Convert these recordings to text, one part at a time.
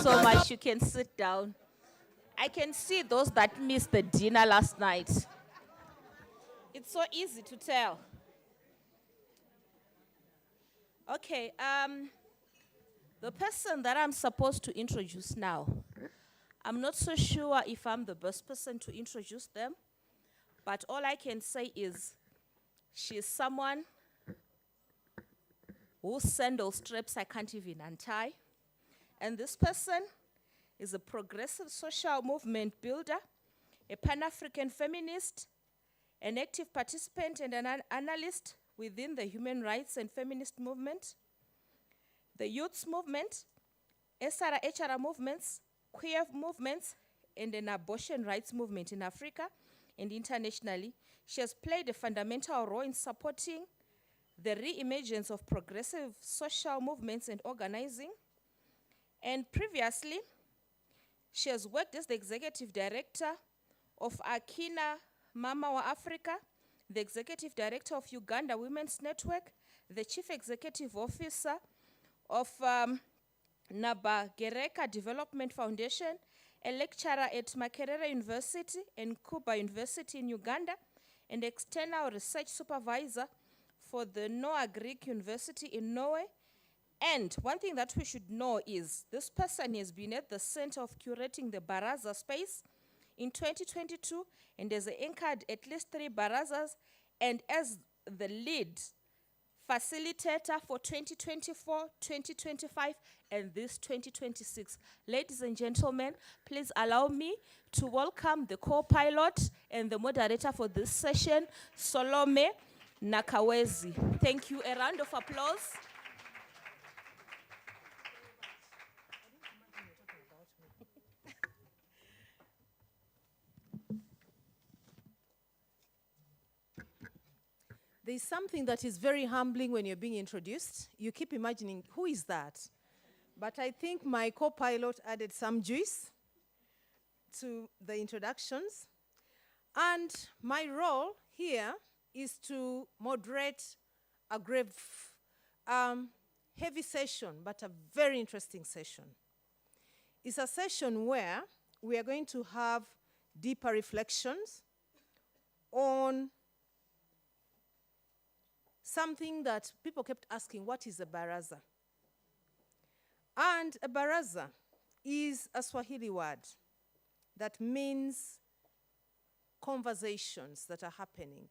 so much. You can sit down. I can see those that missed the dinner last night. It's so easy to tell. Okay, the person that I'm supposed to introduce now, I'm not so sure if I'm the best person to introduce them, but all I can say is she's someone whose sandal straps I can't even untie. And this person is a progressive social movement builder, a Pan-African feminist, an active participant and an analyst within the human rights and feminist movement, the youth movement, SRHR movements, queer movements, and an abortion rights movement in Africa and internationally. She has played a fundamental role in supporting the re-emergence of progressive social movements and organizing. And previously, she has worked as the executive director of Akina Mama wa Africa, the executive director of Uganda Women's Network, the chief executive officer of Nabagereka Development Foundation, a lecturer at Makerere University and Kuba University in Uganda, and external research supervisor for the Noah Greek University in Norway. And one thing that we should know is this person has been at the center of curating the Baraza space in 2022 and has anchored at least 3 Barazas and as the lead facilitator for 2024, 2025, and this 2026. Ladies and gentlemen, please allow me to welcome the co-pilot and the moderator for this session, Salome Nakawezi. Thank you. A round of applause. There's something that is very humbling when you're being introduced. You keep imagining, who is that? But I think my co-pilot added some juice to the introductions. And my role here is to moderate a heavy session, but a very interesting session. It's a session where we are going to have deeper reflections on something that people kept asking, what is a Baraza? And a Baraza is a Swahili word that means conversations that are happening.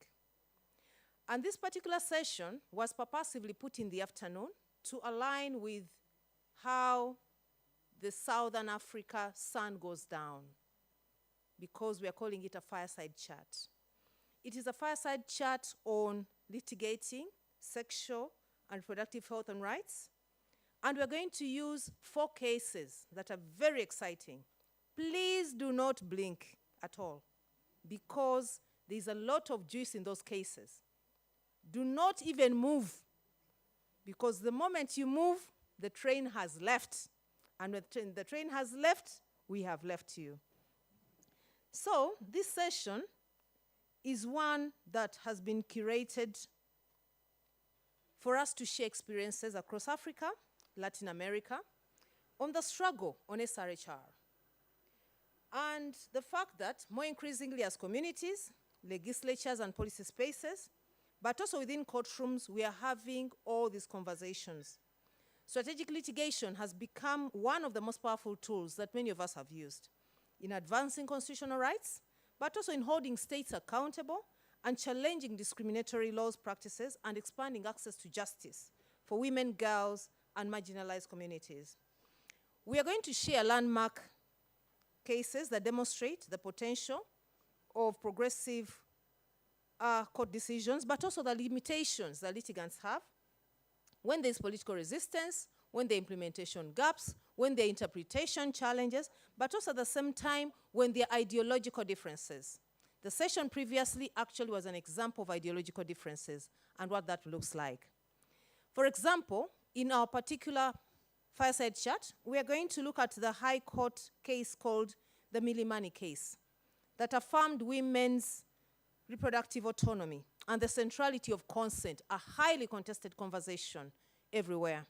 And this particular session was purposively put in the afternoon to align with how the Southern Africa sun goes down, because we are calling it a fireside chat. It is a fireside chat on litigating sexual and reproductive health and rights. And we're going to use 4 cases that are very exciting. Please do not blink at all, because there's a lot of juice in those cases. Do not even move, because the moment you move, the train has left. And when the train has left, we have left you. So this session is one that has been curated for us to share experiences across Africa, Latin America, on the struggle on SRHR. And the fact that more increasingly as communities, legislatures and policy spaces, but also within courtrooms, we are having all these conversations. Strategic litigation has become one of the most powerful tools that many of us have used in advancing constitutional rights, but also in holding states accountable and challenging discriminatory laws, practices, and expanding access to justice for women, girls, and marginalized communities. We are going to share landmark cases that demonstrate the potential of progressive court decisions, but also the limitations that litigants have when there's political resistance, when there are implementation gaps, when there are interpretation challenges, but also at the same time when there are ideological differences. The session previously actually was an example of ideological differences and what that looks like. For example, in our particular fireside chat, we are going to look at the High Court case called the Milimani case that affirmed women's reproductive autonomy and the centrality of consent, a highly contested conversation everywhere.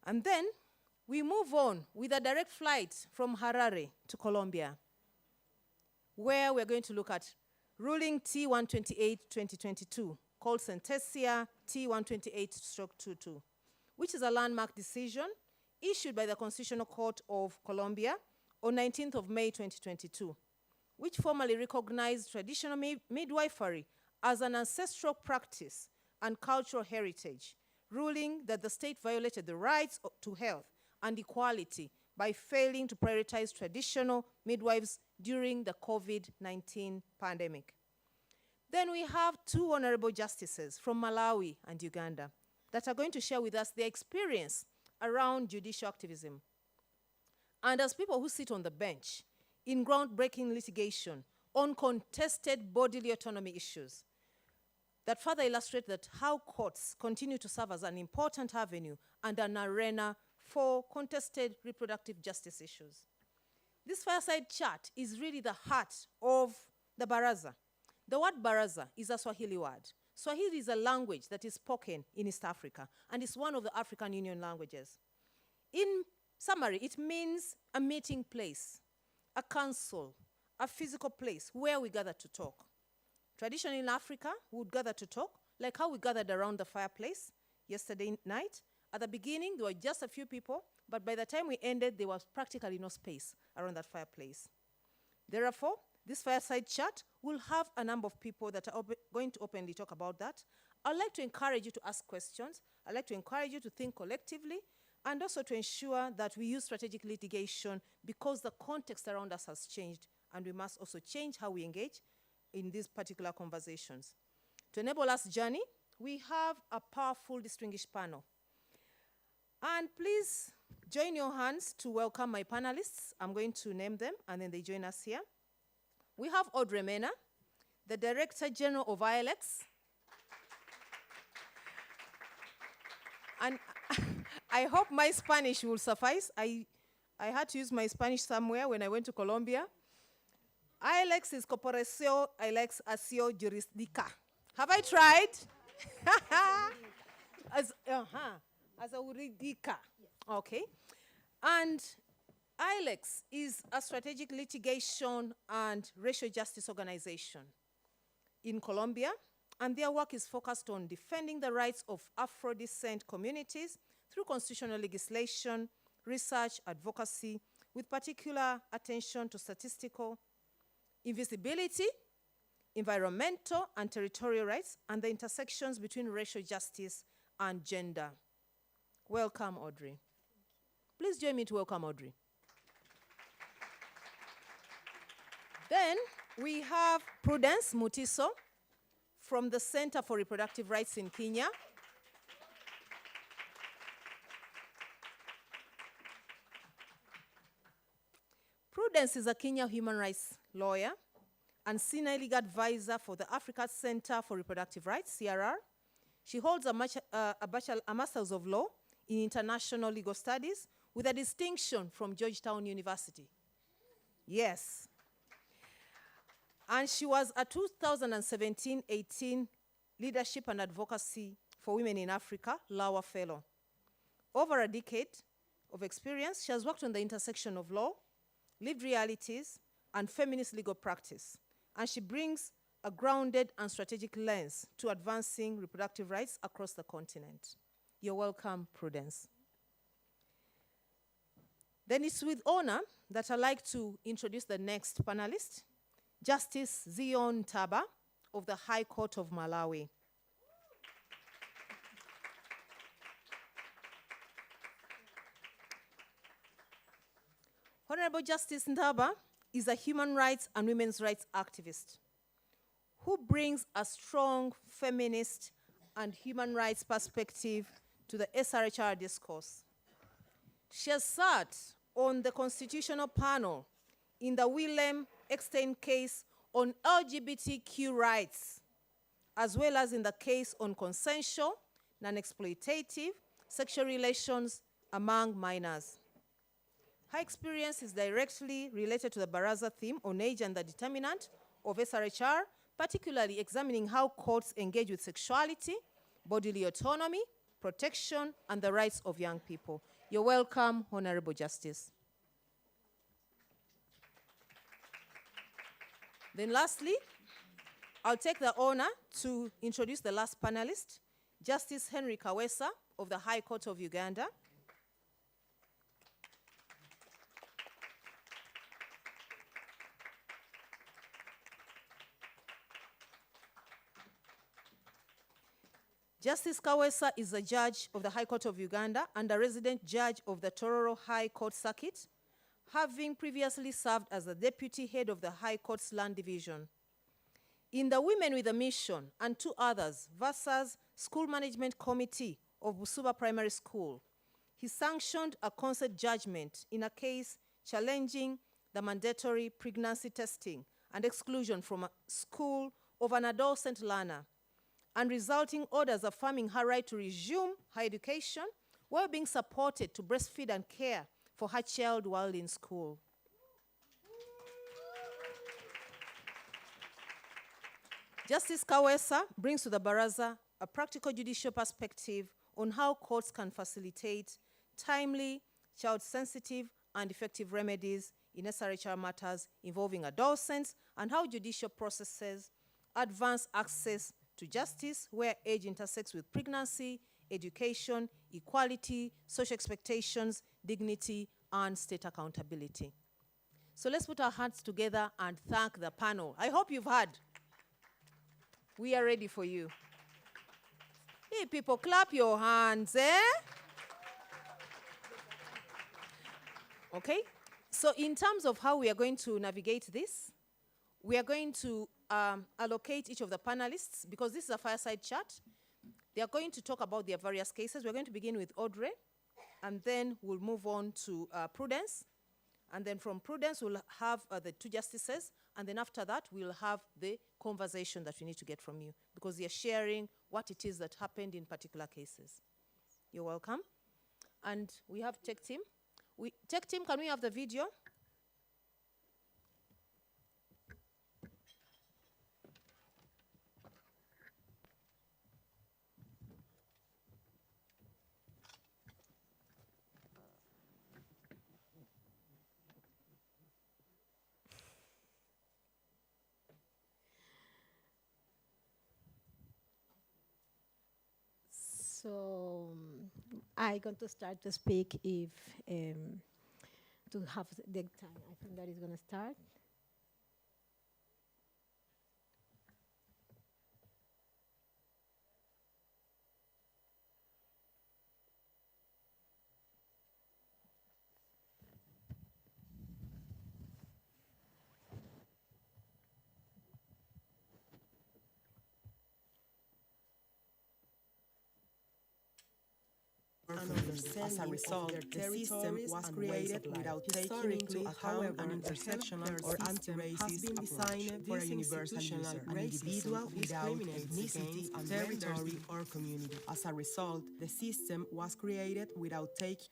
And then we move on with a direct flight from Harare to Colombia, where we're going to look at ruling T-128-2022, called Sentencia T-128/22, which is a landmark decision issued by the Constitutional Court of Colombia on 19th of May 2022, which formally recognized traditional midwifery as an ancestral practice and cultural heritage, ruling that the state violated the rights to health and equality by failing to prioritize traditional midwives during the COVID-19 pandemic. Then we have two honorable justices from Malawi and Uganda that are going to share with us their experience around judicial activism. And as people who sit on the bench in groundbreaking litigation on contested bodily autonomy issues, that further illustrate that how courts continue to serve as an important avenue and an arena for contested reproductive justice issues. This fireside chat is really the heart of the Baraza. The word Baraza is a Swahili word. Swahili is a language that is spoken in East Africa, and it's one of the African Union languages. In summary, it means a meeting place, a council, a physical place where we gather to talk. Traditionally in Africa, we would gather to talk, like how we gathered around the fireplace yesterday night. At the beginning, there were just a few people, but by the time we ended, there was practically no space around that fireplace. Therefore, this fireside chat will have a number of people that are going to openly talk about that. I'd like to encourage you to ask questions. I'd like to encourage you to think collectively, and also to ensure that we use strategic litigation because the context around us has changed, and we must also change how we engage in these particular conversations. To enable us journey, we have a powerful, distinguished panel. And please join your hands to welcome my panelists. I'm going to name them, and then they join us here. We have Audrey Mena, the Director General of ILX. And I hope my Spanish will suffice. I had to use my Spanish somewhere when I went to Colombia. ILX is Corporación ILX Acción Jurídica. Have I tried? As a jurídica. Okay. And ILX is a strategic litigation and racial justice organization in Colombia, and their work is focused on defending the rights of Afro-descent communities through constitutional legislation, research, advocacy, with particular attention to statistical invisibility, environmental and territorial rights, and the intersections between racial justice and gender. Welcome, Audrey. Please join me to welcome Audrey. Then we have Prudence Mutiso from the Center for Reproductive Rights in Kenya. Prudence is a Kenya human rights lawyer and senior legal advisor for the Africa Center for Reproductive Rights, CRR. She holds a Master's of Law in International Legal Studies with a distinction from Georgetown University. Yes. And she was a 2017-18 Leadership and Advocacy for Women in Africa Lawa Fellow. Over a decade of experience, she has worked on the intersection of law, lived realities, and feminist legal practice. And she brings a grounded and strategic lens to advancing reproductive rights across the continent. You're welcome, Prudence. Then it's with honor that I'd like to introduce the next panelist, Justice Zion Taba of the High Court of Malawi. Honorable Justice Ntaba is a human rights and women's rights activist who brings a strong feminist and human rights perspective to the SRHR discourse. She has sat on the constitutional panel in the Willem Eckstein case on LGBTQ rights, as well as in the case on consensual, non-exploitative sexual relations among minors. Her experience is directly related to the Baraza theme on age and the determinant of SRHR, particularly examining how courts engage with sexuality, bodily autonomy, protection, and the rights of young people. You're welcome, Honorable Justice. Then lastly, I'll take the honor to introduce the last panelist, Justice Henry Kawesa of the High Court of Uganda. Justice Kawesa is a judge of the High Court of Uganda and a resident judge of the Tororo High Court Circuit, having previously served as the deputy head of the High Court's Land Division. In the Women with a Mission and two others versus School Management Committee of Busuba Primary School, he sanctioned a consent judgment in a case challenging the mandatory pregnancy testing and exclusion from a school of an adolescent learner, and resulting orders affirming her right to resume her education while being supported to breastfeed and care for her child while in school. Justice Kawesa brings to the Baraza a practical judicial perspective on how courts can facilitate timely, child-sensitive, and effective remedies in SRHR matters involving adolescents, and how judicial processes advance access to justice where age intersects with pregnancy, education, equality, social expectations, dignity, and state accountability. So let's put our hands together and thank the panel. I hope you've heard. We are ready for you. Hey, people, clap your hands, eh? Okay, so in terms of how we are going to navigate this, we are going to allocate each of the panelists, because this is a fireside chat. They are going to talk about their various cases. We're going to begin with Audrey, and then we'll move on to Prudence. And then from Prudence, we'll have the two justices. And then after that, we'll have the conversation that we need to get from you, because you're sharing what it is that happened in particular cases. You're welcome. And we have Tech Team. Tech Team, can we have the video? So I'm going to start to speak if to have the time. I think that is going to start. As a result, the system was created without taking into account an intersectional or anti-racist approach for a universal user, an individual without ethnicity, territory, or community. As a result, the system was created without taking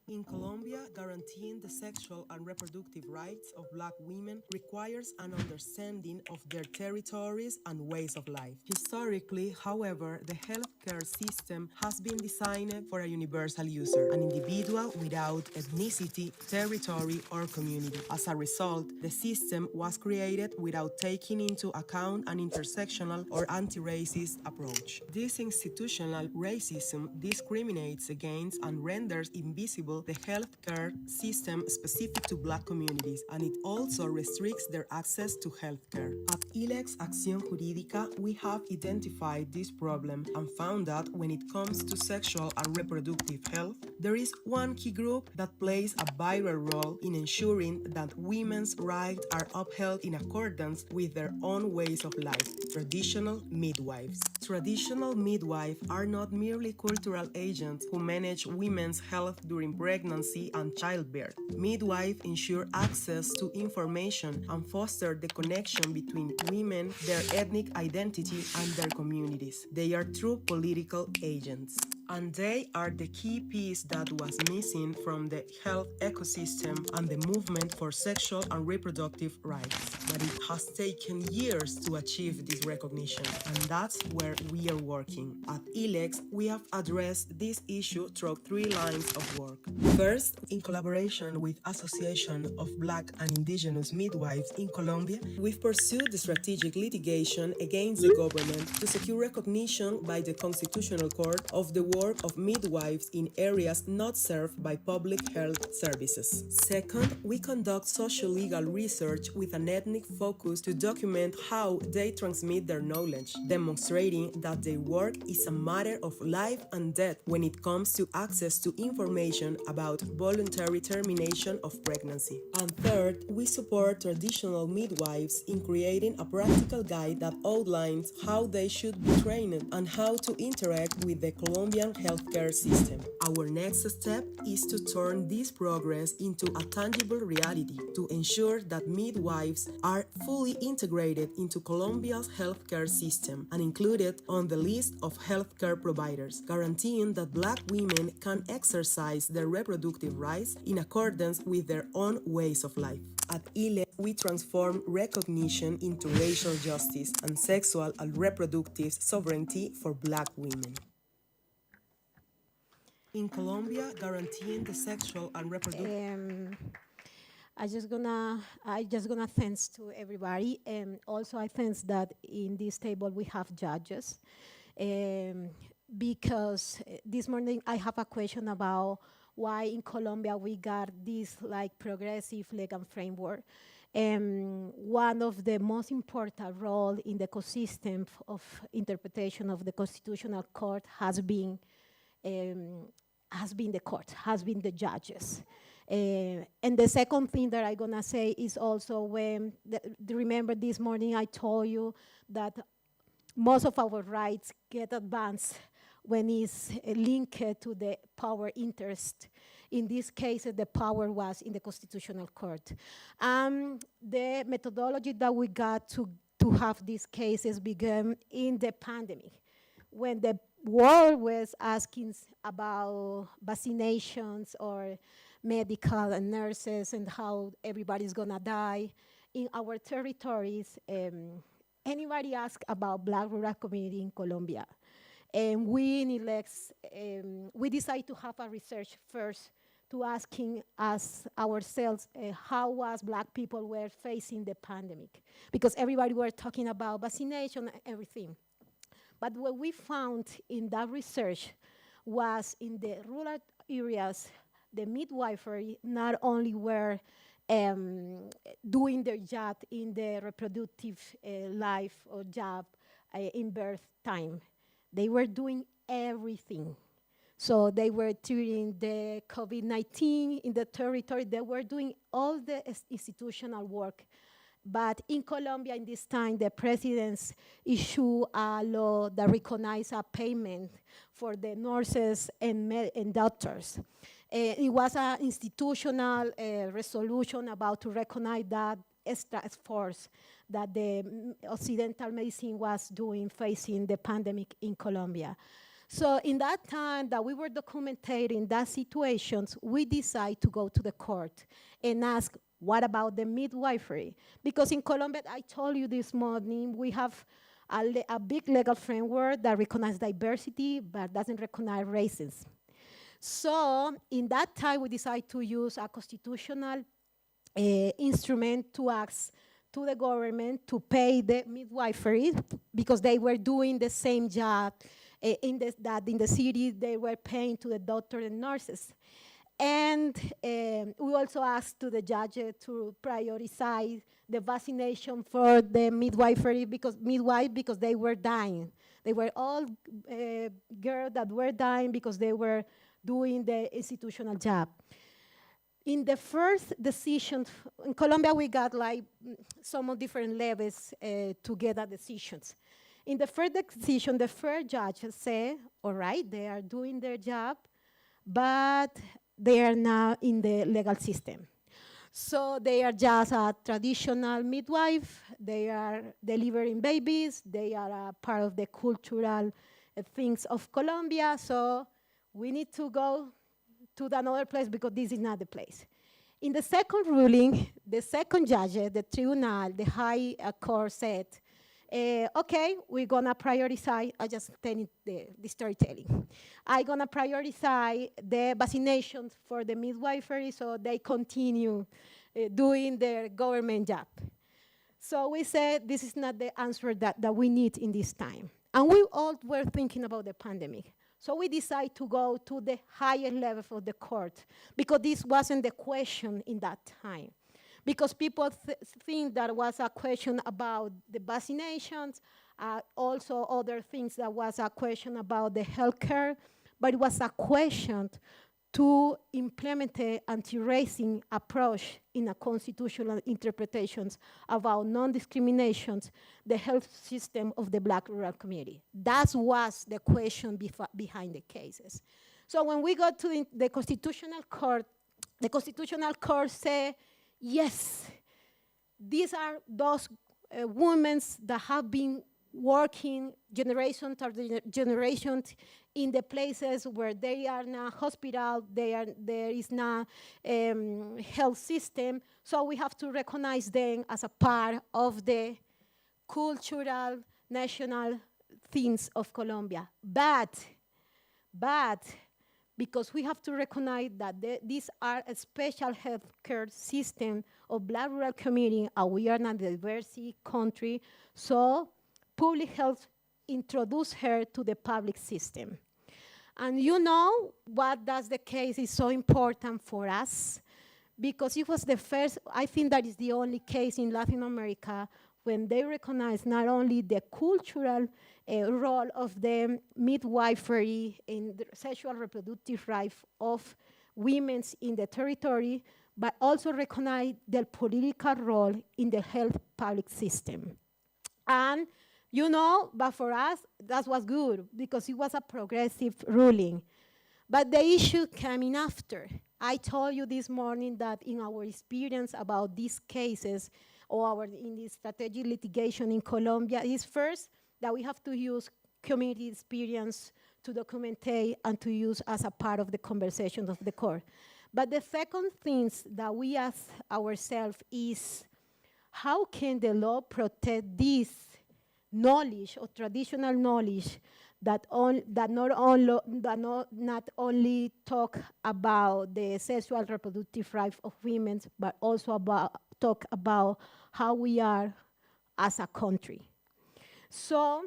in Colombia, guaranteeing the sexual and reproductive rights of Black women requires an understanding of their territories and ways of life. Historically, however, the healthcare system has been designed for a universal user, an individual without ethnicity, territory, or community. As a result, the system was created without taking into account an intersectional or anti-racist approach. This institutional racism discriminates against and renders invisible the healthcare system specific to Black communities, and it also restricts their access to healthcare. At ILEX Acción Jurídica, we have identified this problem and found that when it comes to sexual and reproductive health, there is one key group that plays a vital role in ensuring that women's rights are upheld in accordance with their own ways of life: traditional midwives. Traditional midwives are not merely cultural agents who manage women's health during pregnancy and childbirth. Midwives ensure access to information and foster the connection between women, their ethnic identity, and their communities. They are true political agents. And they are the key piece that was missing from the health ecosystem and the movement for sexual and reproductive rights. But it has taken years to achieve this recognition, and that's where we are working. At ILEX, we have addressed this issue through 3 lines of work. First, in collaboration with Association of Black and Indigenous Midwives in Colombia, we've pursued the strategic litigation against the government to secure recognition by the Constitutional Court of the work of midwives in areas not served by public health services. Second, we conduct social-legal research with an ethnic focus to document how they transmit their knowledge, demonstrating that their work is a matter of life and death when it comes to access to information about voluntary termination of pregnancy. And third, we support traditional midwives in creating a practical guide that outlines how they should be trained and how to interact with the Colombian healthcare system. Our next step is to turn this progress into a tangible reality to ensure that midwives are fully integrated into Colombia's healthcare system and included on the list of healthcare providers, guaranteeing that Black women can exercise their reproductive rights in accordance with their own ways of life. At ILE, we transform recognition into racial justice and sexual and reproductive sovereignty for Black women. In Colombia, guaranteeing the sexual and reproductive... I just gonna thanks to everybody, and also I thanks that in this table we have judges, because this morning I have a question about why in Colombia we got this like progressive legal framework. One of the most important role in the ecosystem of interpretation of the Constitutional Court has been the court, has been the judges. And the second thing that I'm gonna say is also when, remember this morning I told you that most of our rights get advanced when it's linked to the power interest. In this case, the power was in the Constitutional Court. The methodology that we got to have these cases began in the pandemic, when the world was asking about vaccinations or medical and nurses and how everybody's gonna die. In our territories, anybody ask about Black rural community in Colombia. And we in ILEX, we decided to have a research first to asking us ourselves how was Black people were facing the pandemic. Because everybody were talking about vaccination and everything. But what we found in that research was in the rural areas, the midwifery not only were doing their job in the reproductive life or job in birth time. They were doing everything. So they were treating the COVID-19 in the territory. They were doing all the institutional work. But in Colombia, in this time, the presidents issued a law that recognized a payment for the nurses and doctors. It was an institutional resolution about to recognize that extra efforts that the Occidental medicine was doing facing the pandemic in Colombia. So in that time that we were documenting that situations, we decided to go to the court and ask, what about the midwifery? Because in Colombia, I told you this morning, we have a big legal framework that recognizes diversity, but doesn't recognize races. So in that time, we decided to use a constitutional instrument to ask to the government to pay the midwifery because they were doing the same job in the city they were paying to the doctors and nurses. And we also asked to the judge to prioritize the vaccination for the midwifery because they were dying. They were all girls that were dying because they were doing the institutional job. In the first decision, in Colombia, we got like some different levels to get the decisions. In the first decision, the first judge said, all right, they are doing their job, but they are now in the legal system. So they are just a traditional midwife, they are delivering babies, they are a part of the cultural things of Colombia, so we need to go to another place because this is not the place. In the second ruling, the second judge, the tribunal, the high court said, okay, we're gonna prioritize, I just telling the storytelling. I'm gonna prioritize the vaccinations for the midwifery so they continue doing their government job. So we said this is not the answer that we need in this time. And we all were thinking about the pandemic. So we decided to go to the higher level of the court because this wasn't the question in that time. Because people think that was a question about the vaccinations, also other things that was a question about the healthcare, but it was a question to implement an anti-racing approach in a constitutional interpretations about non-discriminations, the health system of the Black rural community. That was the question behind the cases. So when we got to the Constitutional Court said, yes, these are those women that have been working generation after generation in the places where they are not hospital, there is not health system, so we have to recognize them as a part of the cultural, national things of Colombia. But because we have to recognize that these are a special healthcare system of Black rural community, and we are not a diverse country, so public health introduced her to the public system. And you know what does the case is so important for us? Because it was the first, I think that is the only case in Latin America when they recognize not only the cultural role of the midwifery in the sexual reproductive rights of women in the territory, but also recognize their political role in the health public system. And you know, but for us, that was good because it was a progressive ruling. But the issue coming after. I told you this morning that in our experience about these cases or in the strategic litigation in Colombia is first that we have to use community experience to documentate and to use as a part of the conversation of the court. But the second thing that we ask ourselves is how can the law protect this knowledge or traditional knowledge that not only talk about the sexual reproductive rights of women, but also talk about how we are as a country. So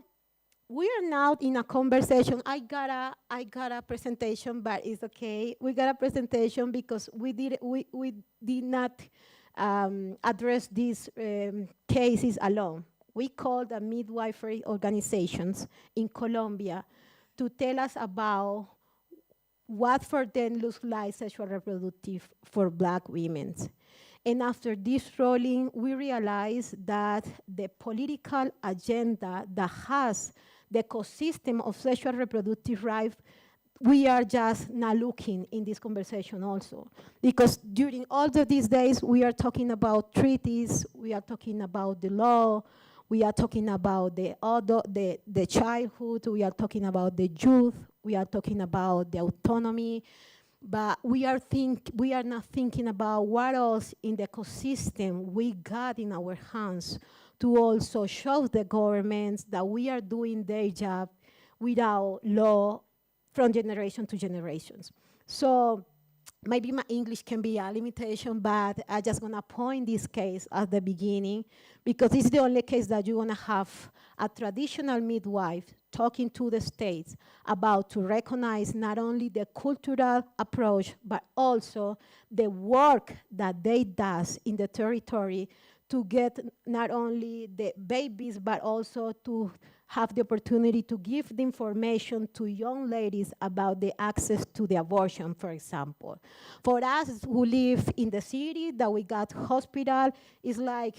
we are now in a conversation. I got a presentation, but it's okay. We got a presentation because we did not address these cases alone. We called the midwifery organizations in Colombia to tell us about what for them looks like sexual reproductive for Black women. And after this ruling, we realized that the political agenda that has the ecosystem of sexual reproductive rights, we are just not looking in this conversation also. Because during all of these days, we are talking about treaties, we are talking about the law, we are talking about the childhood, we are talking about the youth, we are talking about the autonomy, but we are not thinking about what else in the ecosystem we got in our hands to also show the governments that we are doing their job without law from generation to generations. So maybe my English can be a limitation, but I just gonna point this case at the beginning because it's the only case that you're gonna have a traditional midwife talking to the states about to recognize not only the cultural approach, but also the work that they does in the territory to get not only the babies, but also to have the opportunity to give the information to young ladies about the access to the abortion, for example. For us who live in the city, that we got hospital, it's like,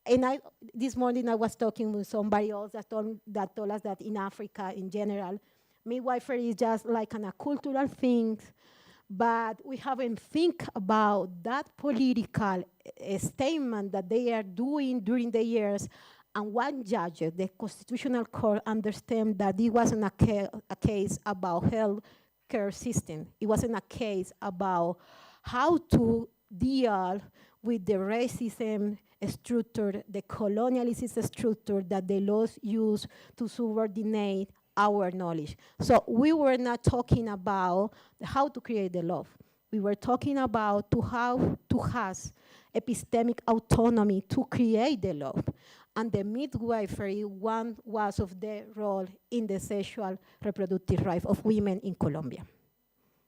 and this morning I was talking with somebody else that told us that in Africa in general, midwifery is just like a cultural thing, but we haven't think about that political statement that they are doing during the years. And one judge, the Constitutional Court, understand that it wasn't a case about health care system. It wasn't a case about how to deal with the racism structure, the colonialist structure that the laws use to subordinate our knowledge. So we were not talking about how to create the law. We were talking about how to have epistemic autonomy to create the law. And the midwifery one was of their role in the sexual reproductive rights of women in Colombia.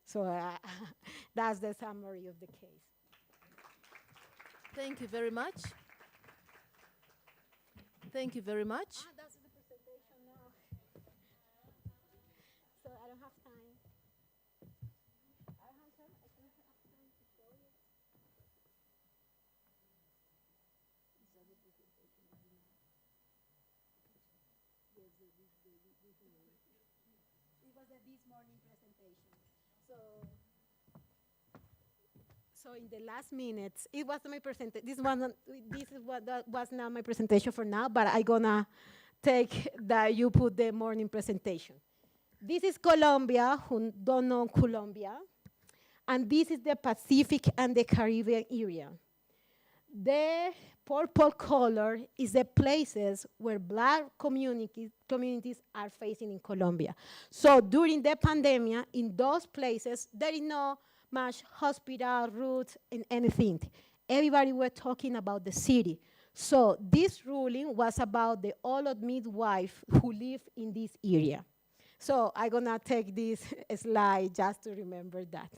So that's the summary of the case. Thank you very much. Thank you very much. That's the presentation now. So I don't have time. I don't have time. I don't have time to show you. It was this morning presentation. So in the last minutes, it was my presentation. This is what that was not my presentation for now, but I gonna take that you put the morning presentation. This is Colombia, who don't know Colombia, and this is the Pacific and the Caribbean area. The purple color is the places where Black communities are facing in Colombia. So during the pandemic, in those places, there is no much hospital, routes, and anything. Everybody were talking about the city. So this ruling was about the all of midwives who live in this area. So I'm gonna take this slide just to remember that.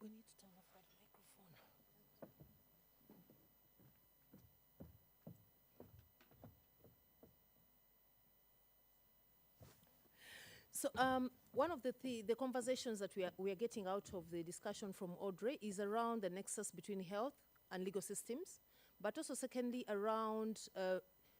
We need to turn off that microphone. So one of the conversations that we are getting out of the discussion from Audrey is around the nexus between health and legal systems, but also secondly around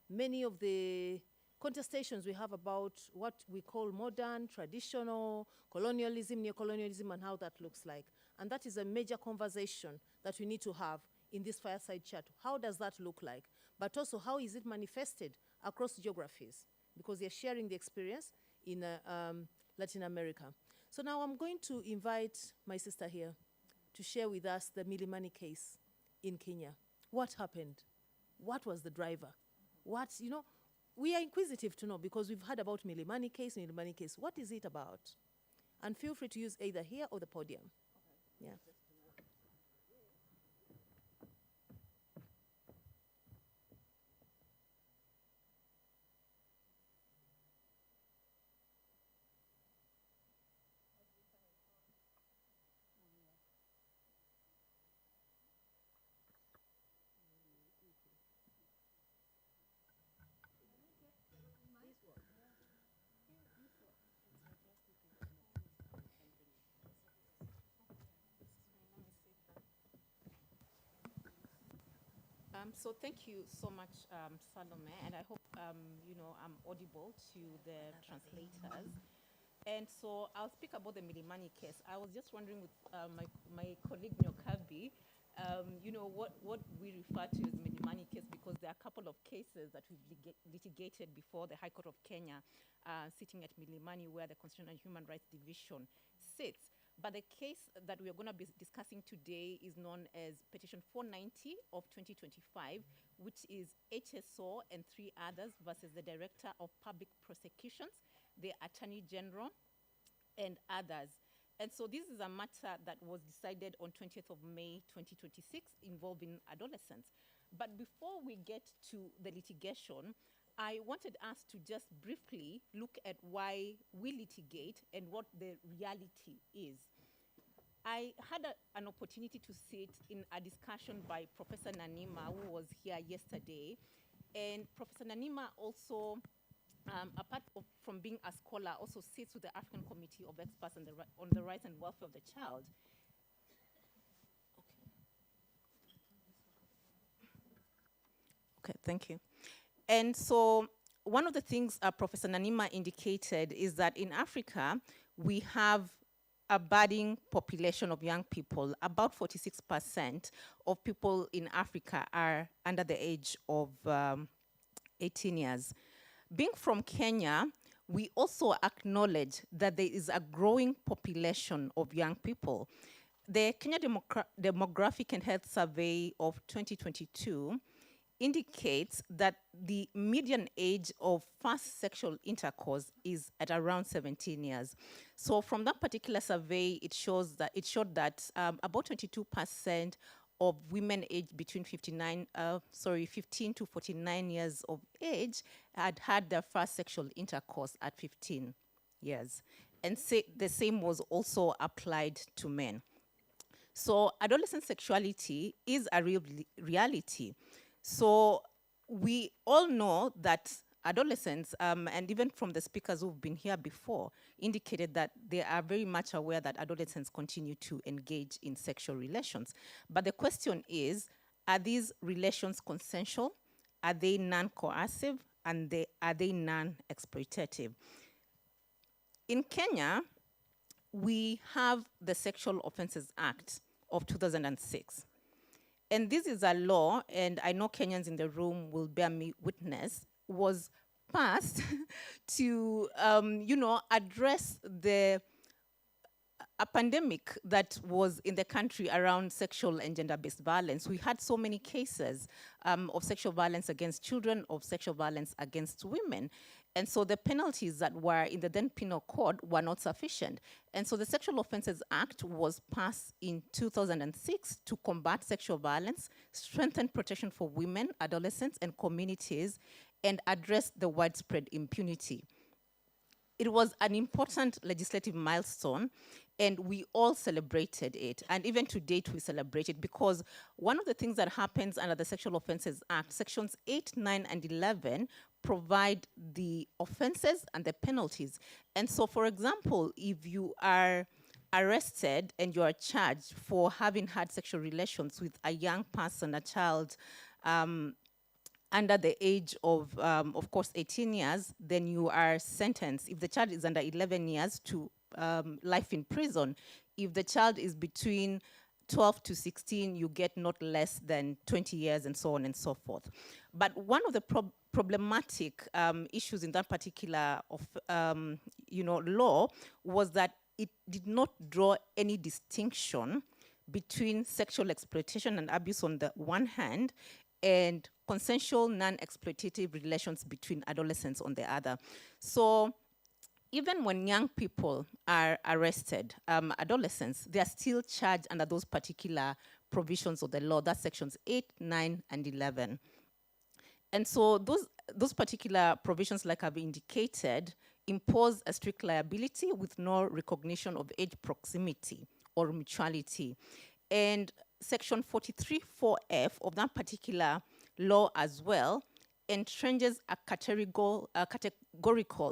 many of the contestations we have about what we call modern, traditional, colonialism, neocolonialism, and how that looks like. And that is a major conversation that we need to have in this fireside chat. How does that look like? But also, how is it manifested across geographies? Because they're sharing the experience in Latin America. So now I'm going to invite my sister here to share with us the Milimani case in Kenya. What happened? What was the driver? We are inquisitive to know because we've heard about Milimani case. What is it about? And feel free to use either here or the podium. Yeah. So thank you so much, Salome, and I hope I'm audible to the translators. And so I'll speak about the Milimani case. I was just wondering with my colleague Nyokabi, what we refer to as Milimani case, because there are a couple of cases that we've litigated before the High Court of Kenya, sitting at Milimani, where the Constitutional and Human Rights Division sits. But the case that we are going to be discussing today is known as Petition 490 of 2025, which is HSO and 3 others versus the Director of Public Prosecutions, the Attorney General, and others. And so this is a matter that was decided on 20th of May 2026 involving adolescents. But before we get to the litigation, I wanted us to just briefly look at why we litigate and what the reality is. I had an opportunity to sit in a discussion by Professor Nanima, who was here yesterday. And Professor Nanima also, apart from being a scholar, also sits with the African Committee of Experts on the Rights and Welfare of the Child. Okay. Thank you. And so one of the things Professor Nanima indicated is that in Africa, we have a budding population of young people. About 46% of people in Africa are under the age of 18 years. Being from Kenya, we also acknowledge that there is a growing population of young people. The Kenya Demographic and Health Survey of 2022 indicates that the median age of first sexual intercourse is at around 17 years. So from that particular survey, it showed that about 22% of women aged between 15 to 49 years of age had had their first sexual intercourse at 15 years. And the same was also applied to men. So adolescent sexuality is a real reality. So we all know that adolescents, and even from the speakers who've been here before, indicated that they are very much aware that adolescents continue to engage in sexual relations. But the question is, are these relations consensual? Are they non-coercive? And are they non-exploitative? In Kenya, we have the Sexual Offences Act of 2006. And this is a law, and I know Kenyans in the room will bear me witness, was passed to, address a pandemic that was in the country around sexual and gender-based violence. We had so many cases of sexual violence against children, of sexual violence against women. And so the penalties that were in the then penal code were not sufficient. And so the Sexual Offences Act was passed in 2006 to combat sexual violence, strengthen protection for women, adolescents, and communities, and address the widespread impunity. It was an important legislative milestone, and we all celebrated it. And even to date, we celebrate it because one of the things that happens under the Sexual Offences Act, sections 8, 9, and 11, provide the offenses and the penalties. And so, for example, if you are arrested and you are charged for having had sexual relations with a young person, a child, under the age of course, 18 years, then you are sentenced. If the child is under 11 years, to life in prison. If the child is between 12 to 16, you get not less than 20 years, and so on and so forth. But one of the problematic issues in that particular law was that it did not draw any distinction between sexual exploitation and abuse on the one hand, and consensual non-exploitative relations between adolescents on the other. So even when young people are arrested, adolescents, they are still charged under those particular provisions of the law. That's sections 8, 9, and 11. And so those particular provisions, like I've indicated, impose a strict liability with no recognition of age proximity or mutuality. And section 43(4)(f) of that particular law as well entrenches a categorical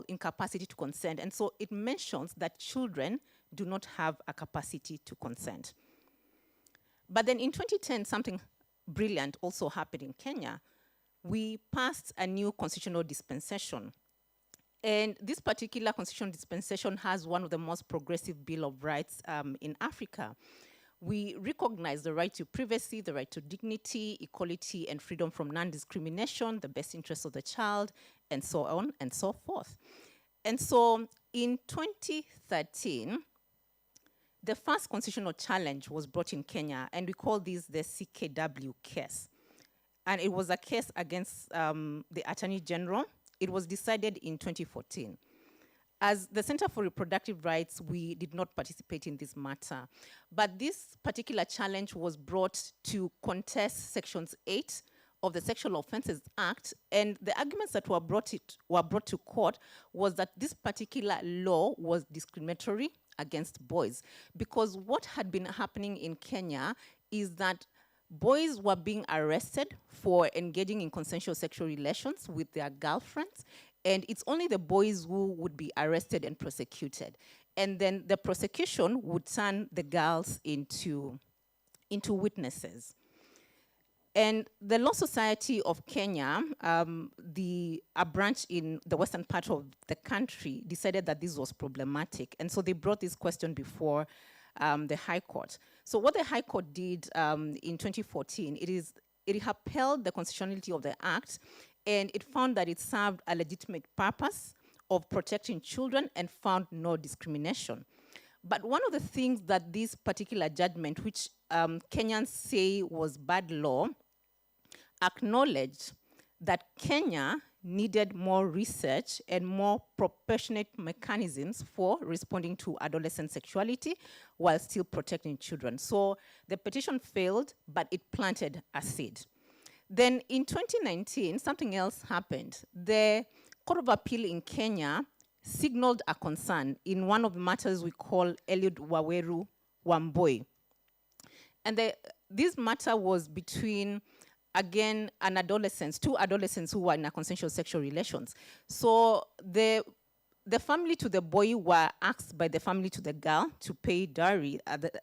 incapacity to consent. And so it mentions that children do not have a capacity to consent. But then in 2010, something brilliant also happened in Kenya. We passed a new constitutional dispensation. And this particular constitutional dispensation has one of the most progressive Bill of Rights in Africa. We recognize the right to privacy, the right to dignity, equality, and freedom from non-discrimination, the best interests of the child, and so on and so forth. And so in 2013, the first constitutional challenge was brought in Kenya, and we call this the CKW case. And it was a case against the Attorney General. It was decided in 2014. As the Center for Reproductive Rights, we did not participate in this matter. But this particular challenge was brought to contest sections 8 of the Sexual Offences Act, and the arguments that were brought to court was that this particular law was discriminatory against boys, because what had been happening in Kenya is that boys were being arrested for engaging in consensual sexual relations with their girlfriends, and it's only the boys who would be arrested and prosecuted. And then the prosecution would turn the girls into witnesses. And the Law Society of Kenya, a branch in the western part of the country, decided that this was problematic. And so they brought this question before the High Court. So what the High Court did in 2014, it upheld the constitutionality of the Act, and it found that it served a legitimate purpose of protecting children and found no discrimination. But one of the things that this particular judgment, which Kenyans say was bad law, acknowledged that Kenya needed more research and more proportionate mechanisms for responding to adolescent sexuality while still protecting children. So the petition failed, but it planted a seed. Then in 2019, something else happened. The Court of Appeal in Kenya signaled a concern in one of the matters we call Eliud Waweru Wamboi. And this matter was between, again, two adolescents who were in a consensual sexual relations. So the family to the boy were asked by the family to the girl to pay dowry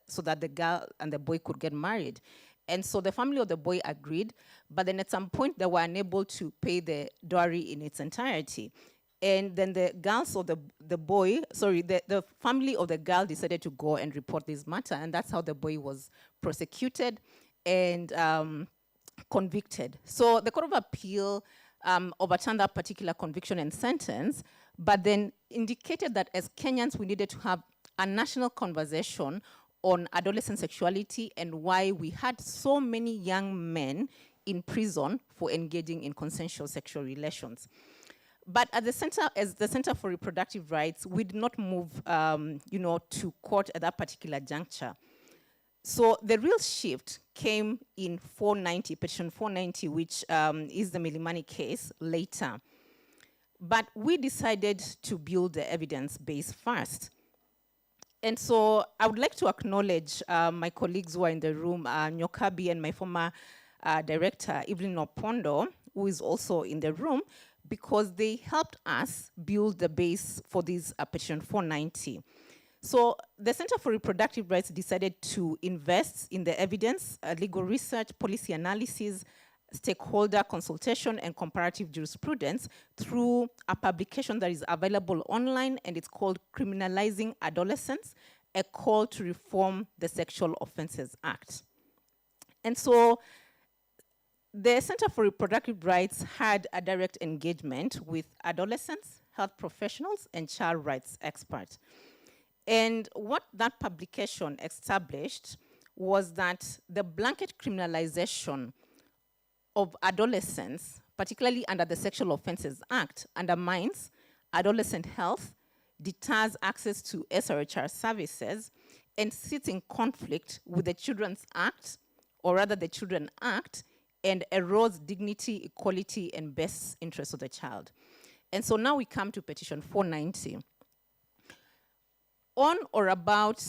so that the girl and the boy could get married. And so the family of the boy agreed, but then at some point they were unable to pay the dowry in its entirety. And then the family of the girl decided to go and report this matter, and that's how the boy was prosecuted and convicted. So the Court of Appeal overturned that particular conviction and sentence, but then indicated that as Kenyans we needed to have a national conversation on adolescent sexuality and why we had so many young men in prison for engaging in consensual sexual relations. But at the Center for Reproductive Rights, we did not move, to court at that particular juncture. So the real shift came in petition 490, which is the Milimani case later. But we decided to build the evidence base first. And so I would like to acknowledge my colleagues who are in the room, Nyokabi and my former director, Evelyn Opondo, who is also in the room, because they helped us build the base for this petition 490. So the Center for Reproductive Rights decided to invest in the evidence, legal research, policy analysis, stakeholder consultation, and comparative jurisprudence through a publication that is available online, and it's called Criminalizing Adolescence, a Call to Reform the Sexual Offences Act. And so the Center for Reproductive Rights had a direct engagement with adolescents, health professionals, and child rights experts. And what that publication established was that the blanket criminalization of adolescents, particularly under the Sexual Offences Act, undermines adolescent health, deters access to SRHR services, and sits in conflict with the Children's Act, or rather the Children Act, and erodes dignity, equality, and best interests of the child. And so now we come to petition 490. On or about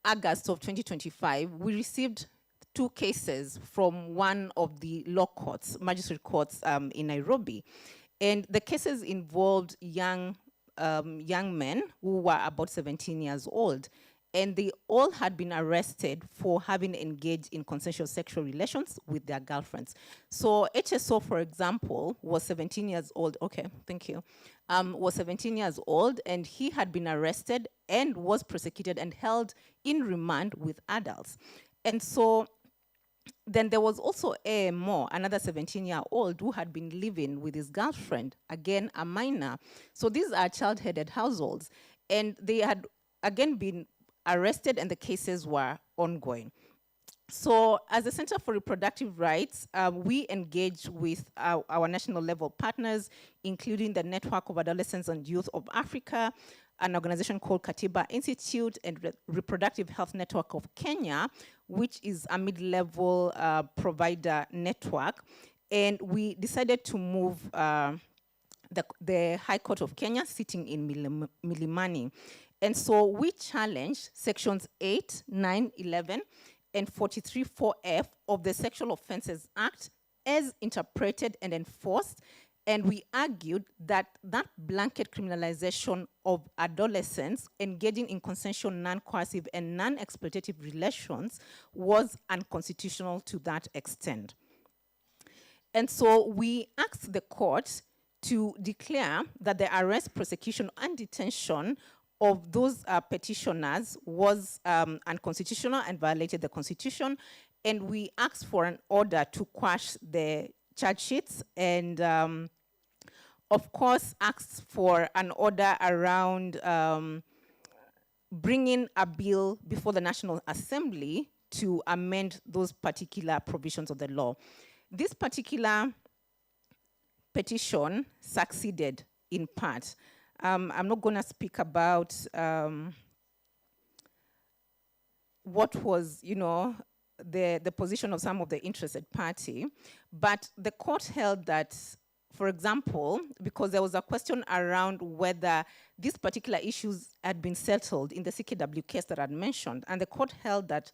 August of 2025, we received 2 cases from one of the law courts, magistrate courts in Nairobi. And the cases involved young men who were about 17 years old. And they all had been arrested for having engaged in consensual sexual relations with their girlfriends. So HSO, for example, was 17 years old. Okay, thank you. Was 17 years old, and he had been arrested and was prosecuted and held in remand with adults. And so then there was also AMO, another 17-year-old who had been living with his girlfriend, again, a minor. So these are child-headed households. And they had, again, been arrested, and the cases were ongoing. So as the Center for Reproductive Rights, we engage with our national level partners, including the Network of Adolescents and Youth of Africa, an organization called Katiba Institute, and Reproductive Health Network of Kenya, which is a mid-level provider network. And we decided to move the High Court of Kenya, sitting in Milimani. And so we challenged sections 8, 9, 11, and 43(4)(f) of the Sexual Offences Act as interpreted and enforced And we argued that that blanket criminalization of adolescents engaging in consensual, non-coercive, and non-exploitative relations was unconstitutional to that extent. And so we asked the court to declare that the arrest, prosecution, and detention of those petitioners was unconstitutional and violated the Constitution. And we asked for an order to quash the charge sheets and, of course, asked for an order around bringing a bill before the National Assembly to amend those particular provisions of the law. This particular petition succeeded in part. I'm not going to speak about what was, the position of some of the interested party, but the court held that, for example, because there was a question around whether these particular issues had been settled in the CKW case that I had mentioned, and the court held that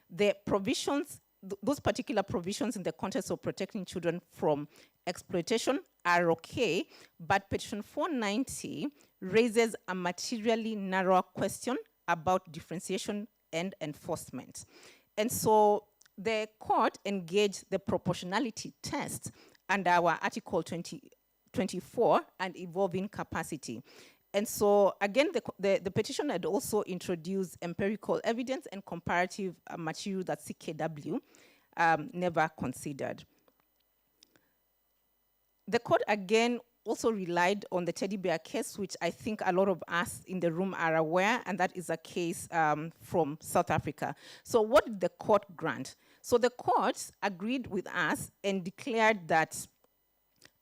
the provisions, those particular provisions in the context of protecting children from exploitation are okay, but petition 490 raises a materially narrower question about differentiation and enforcement. And so the court engaged the proportionality test under our Article 24 and evolving capacity. And so, again, the petition had also introduced empirical evidence and comparative material that CKW never considered. The court, again, also relied on the teddy bear case, which I think a lot of us in the room are aware, and that is a case from South Africa. So what did the court grant? So the court agreed with us and declared that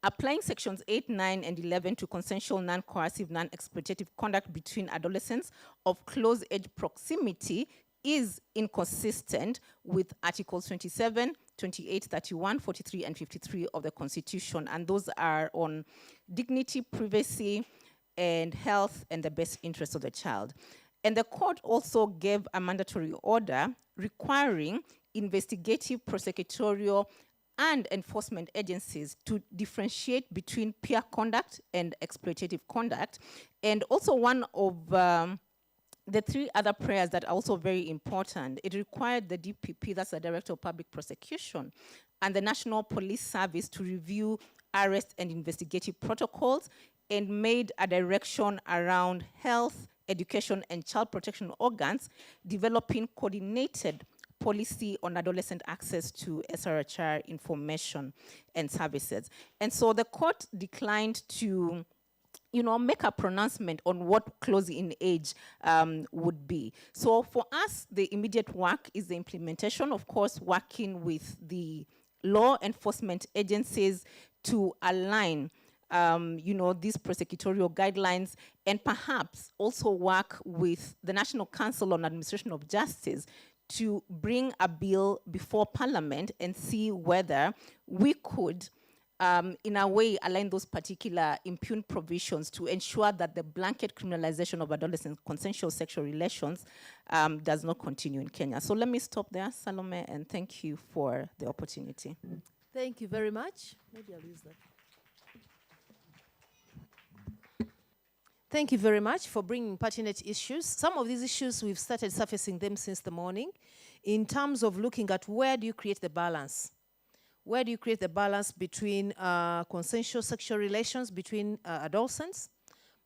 applying sections 8, 9, and 11 to consensual, non-coercive, non-exploitative conduct between adolescents of close age proximity is inconsistent with Articles 27, 28, 31, 43, and 53 of the Constitution. And those are on dignity, privacy, and health, and the best interest of the child. And the court also gave a mandatory order requiring investigative, prosecutorial, and enforcement agencies to differentiate between peer conduct and exploitative conduct. And also one of the three other prayers that are also very important, it required the DPP, that's the Director of Public Prosecution, and the National Police Service to review arrest and investigative protocols and made a direction around health, education, and child protection organs, developing coordinated policy on adolescent access to SRHR information and services. And so the court declined to make a pronouncement on what close in age would be. So for us, the immediate work is the implementation, of course, working with the law enforcement agencies to align these prosecutorial guidelines, and perhaps also work with the National Council on Administration of Justice to bring a bill before Parliament and see whether we could in a way align those particular impugned provisions to ensure that the blanket criminalization of adolescent consensual sexual relations does not continue in Kenya. So let me stop there, Salome, and thank you for the opportunity. Thank you very much. Maybe I'll use that. Thank you very much for bringing pertinent issues. Some of these issues, we've started surfacing them since the morning in terms of looking at where do you create the balance? Where do you create the balance between consensual sexual relations between adolescents,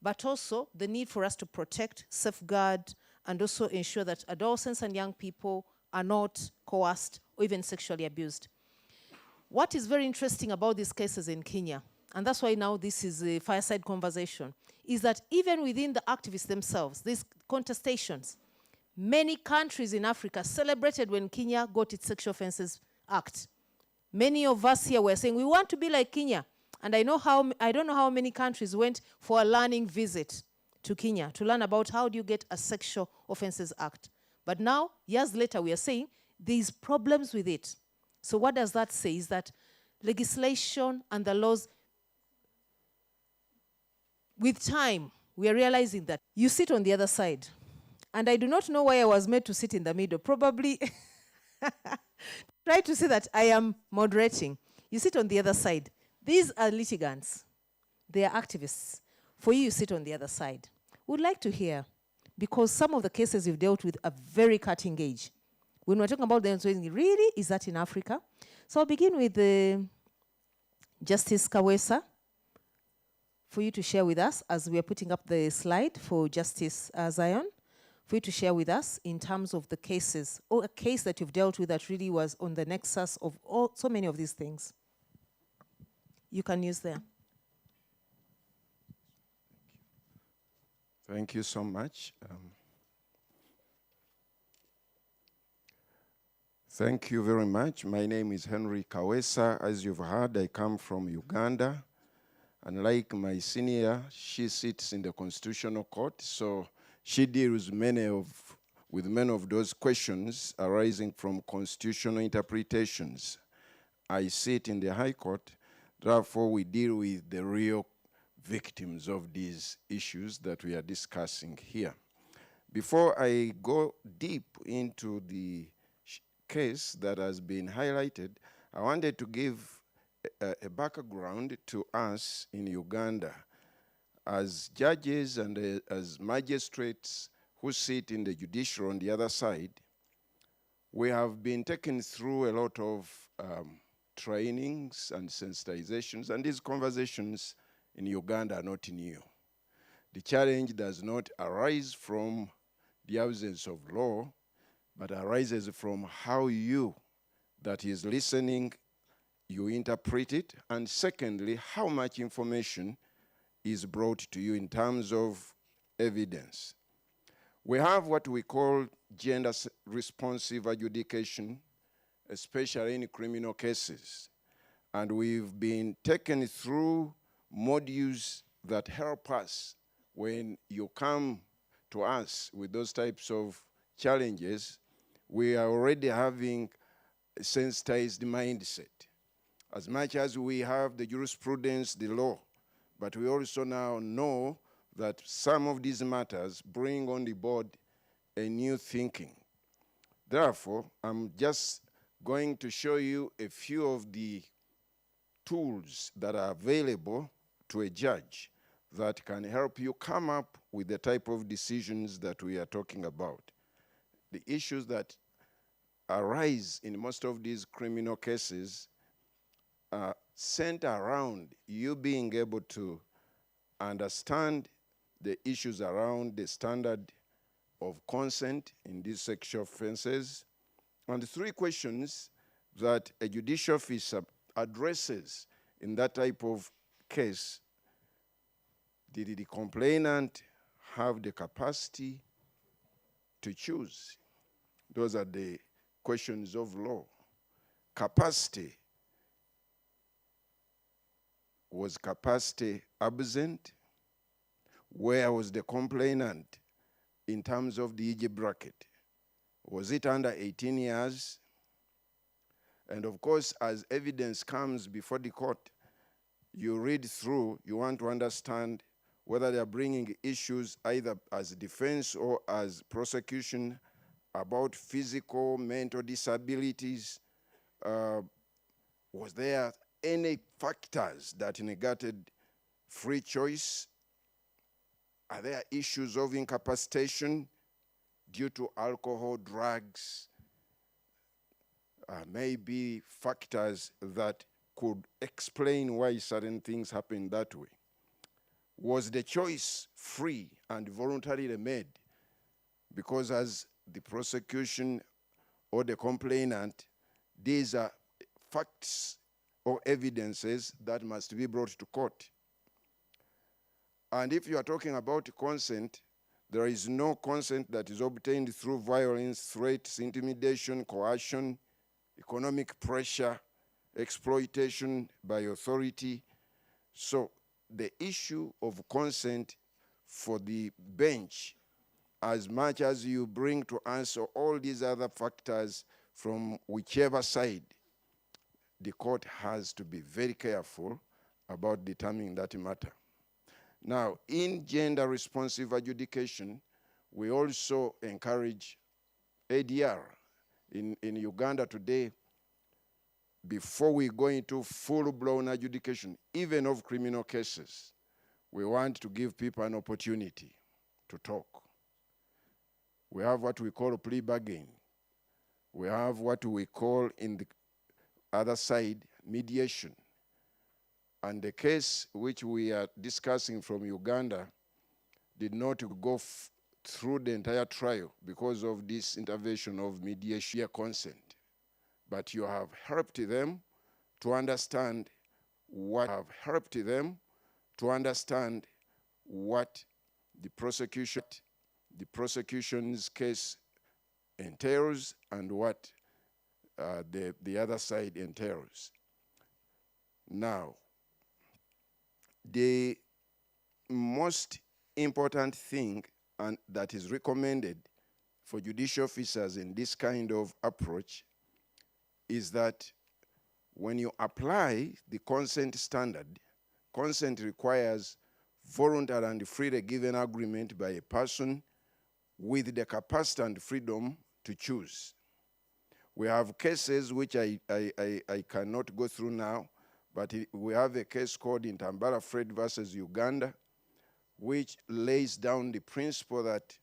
but also the need for us to protect, safeguard, and also ensure that adolescents and young people are not coerced or even sexually abused. What is very interesting about these cases in Kenya, and that's why now this is a fireside conversation, is that even within the activists themselves, these contestations, many countries in Africa celebrated when Kenya got its Sexual Offences Act. Many of us here were saying, we want to be like Kenya. And I don't know how many countries went for a learning visit to Kenya to learn about how do you get a Sexual Offences Act. But now, years later, we are saying there's problems with it. So what does that say? Is that legislation and the laws, with time, we are realizing that you sit on the other side. And I do not know why I was made to sit in the middle. Probably try to see that I am moderating. You sit on the other side. These are litigants. They are activists. For you, you sit on the other side. We'd like to hear, because some of the cases you've dealt with are very cutting edge. When we're talking about them, really, is that in Africa? So I'll begin with Justice Kawesa, for you to share with us, as we are putting up the slide for Justice Zion, for you to share with us in terms of the cases, or a case that you've dealt with that really was on the nexus of so many of these things. You can use them. Thank you so much. Thank you very much. My name is Henry Kawesa. As you've heard, I come from Uganda. Unlike my senior, she sits in the Constitutional Court, so she deals with many of those questions arising from constitutional interpretations. I sit in the High Court, therefore we deal with the real victims of these issues that we are discussing here. Before I go deep into the case that has been highlighted, I wanted to give a background to us in Uganda. As judges and as magistrates who sit in the judiciary on the other side, we have been taken through a lot of trainings and sensitizations, and these conversations in Uganda are not new. The challenge does not arise from the absence of law, but arises from how you, that is listening, you interpret it, and secondly, how much information is brought to you in terms of evidence. We have what we call gender-responsive adjudication, especially in criminal cases. And we've been taken through modules that help us when you come to us with those types of challenges. We are already having a sensitized mindset. As much as we have the jurisprudence, the law, but we also now know that some of these matters bring on the board a new thinking. Therefore, I'm just going to show you a few of the tools that are available to a judge that can help you come up with the type of decisions that we are talking about. The issues that arise in most of these criminal cases are centered around you being able to understand the issues around the standard of consent in these sexual offenses, and the three questions that a judicial officer addresses in that type of case. Did the complainant have the capacity to choose? Those are the questions of law. Capacity. Was capacity absent? Where was the complainant in terms of the age bracket? Was it under 18 years? And of course, as evidence comes before the court, you read through, you want to understand whether they are bringing issues either as defense or as prosecution about physical, mental disabilities. Was there any factors that negated free choice? Are there issues of incapacitation due to alcohol, drugs? Maybe factors that could explain why certain things happen that way. Was the choice free and voluntarily made? Because as the prosecution or the complainant, these are facts or evidences that must be brought to court. And if you are talking about consent, there is no consent that is obtained through violence, threats, intimidation, coercion, economic pressure, exploitation by authority. So the issue of consent for the bench, as much as you bring to answer all these other factors from whichever side, the court has to be very careful about determining that matter. Now, in gender-responsive adjudication, we also encourage ADR. In Uganda today, before we go into full-blown adjudication, even of criminal cases, we want to give people an opportunity to talk. We have what we call plea bargaining. We have what we call in the other side mediation. And the case which we are discussing from Uganda did not go through the entire trial because of this intervention of mediation consent. But you have helped them to understand what the prosecution's case entails and what the other side entails. Now, the most important thing that is recommended for judicial officers in this kind of approach is that when you apply the consent standard, consent requires voluntary and freely given agreement by a person with the capacity and freedom to choose. We have cases which I cannot go through now, but we have a case called Intambara Fred versus Uganda, which lays down the principle that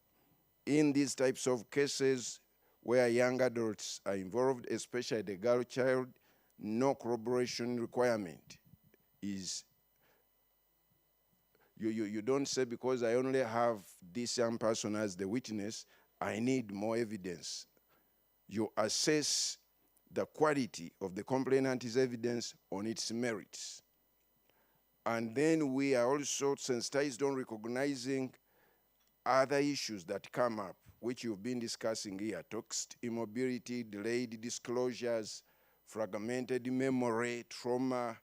in these types of cases where young adults are involved, especially the girl child, no corroboration requirement is, you don't say because I only have this young person as the witness, I need more evidence. You assess the quality of the complainant's evidence on its merits. And then we are also sensitized on recognizing other issues that come up, which you've been discussing here: toxic immobility, delayed disclosures, fragmented memory, trauma,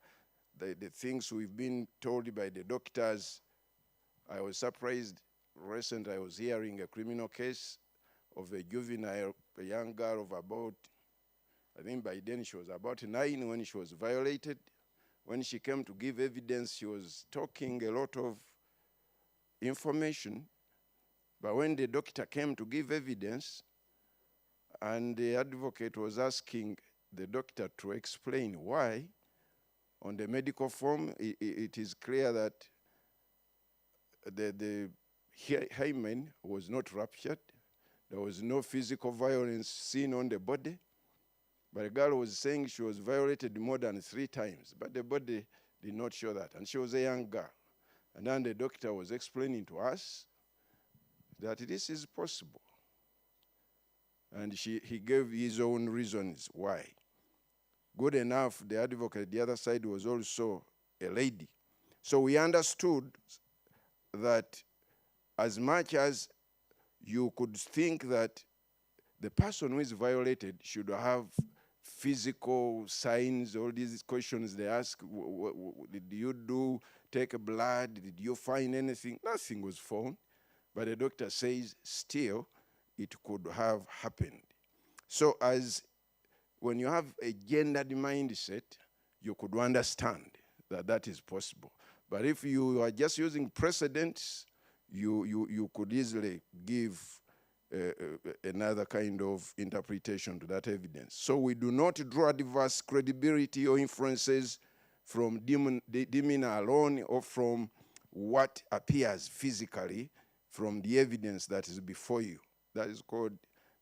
the things we've been told by the doctors. I was surprised recently I was hearing a criminal case of a juvenile, a young girl of about, I think by then she was about 9 when she was violated. When she came to give evidence, she was talking a lot of information. But when the doctor came to give evidence, and the advocate was asking the doctor to explain why, on the medical form, it is clear that the hymen was not ruptured. There was no physical violence seen on the body. But the girl was saying she was violated more than 3 times, but the body did not show that. And she was a young girl. And then the doctor was explaining to us that this is possible. And he gave his own reasons why. Good enough, the advocate, the other side, was also a lady. So we understood that as much as you could think that the person who is violated should have physical signs, all these questions they ask, did you take blood? Did you find anything? Nothing was found. But the doctor says still it could have happened. So when you have a gendered mindset, you could understand that that is possible. But if you are just using precedents, you could easily give another kind of interpretation to that evidence. So we do not draw adverse credibility or inferences from demeanor alone or from what appears physically from the evidence that is before you. That is called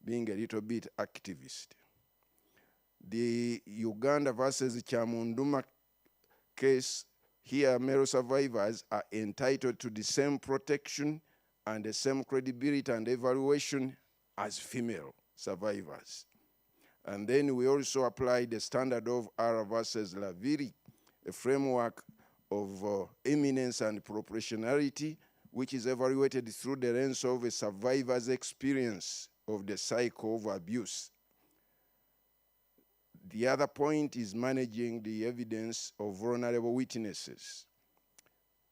being a little bit activist. The Uganda versus Chamunduma case, here male survivors are entitled to the same protection and the same credibility and evaluation as female survivors. And then we also apply the standard of R versus Laviri, a framework of eminence and proportionality, which is evaluated through the lens of a survivor's experience of the cycle of abuse. The other point is managing the evidence of vulnerable witnesses.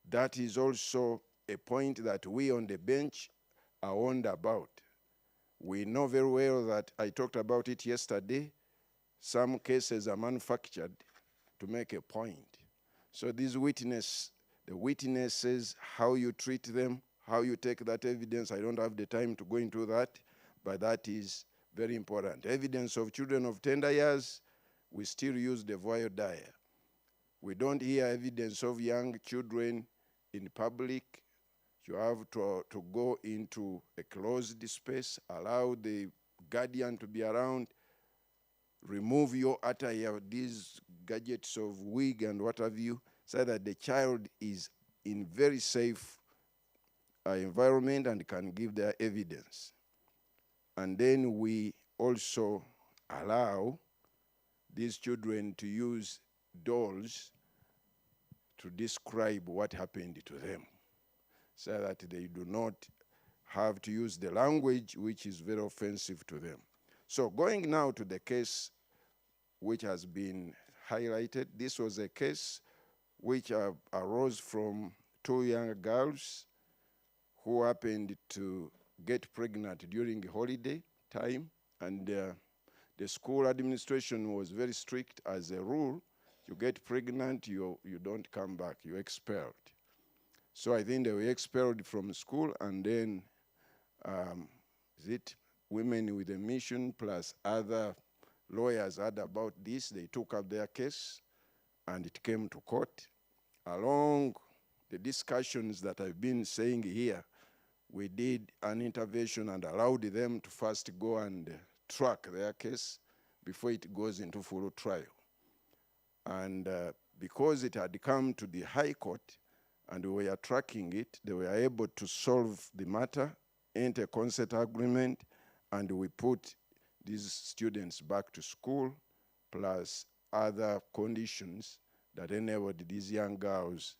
That is also a point that we on the bench are warned about. We know very well that, I talked about it yesterday, some cases are manufactured to make a point. So these the witnesses, how you treat them, how you take that evidence, I don't have the time to go into that, but that is very important. Evidence of children of tender years, we still use the voir dire. We don't hear evidence of young children in public. You have to go into a closed space, allow the guardian to be around, remove your attire, these gadgets of wig and what have you, so that the child is in very safe environment and can give their evidence. And then we also allow these children to use dolls to describe what happened to them, so that they do not have to use the language which is very offensive to them. So going now to the case which has been highlighted, this was a case which arose from two young girls who happened to get pregnant during holiday time, and the school administration was very strict. As a rule, you get pregnant, you don't come back, you're expelled. So I think they were expelled from school, and then Women with a Mission plus other lawyers heard about this. They took up their case, and it came to court. Along the discussions that I've been saying here, we did an intervention and allowed them to first go and track their case before it goes into full trial. And because it had come to the High Court and we were tracking it, they were able to solve the matter, enter a consent agreement, and we put these students back to school, plus other conditions that enabled these young girls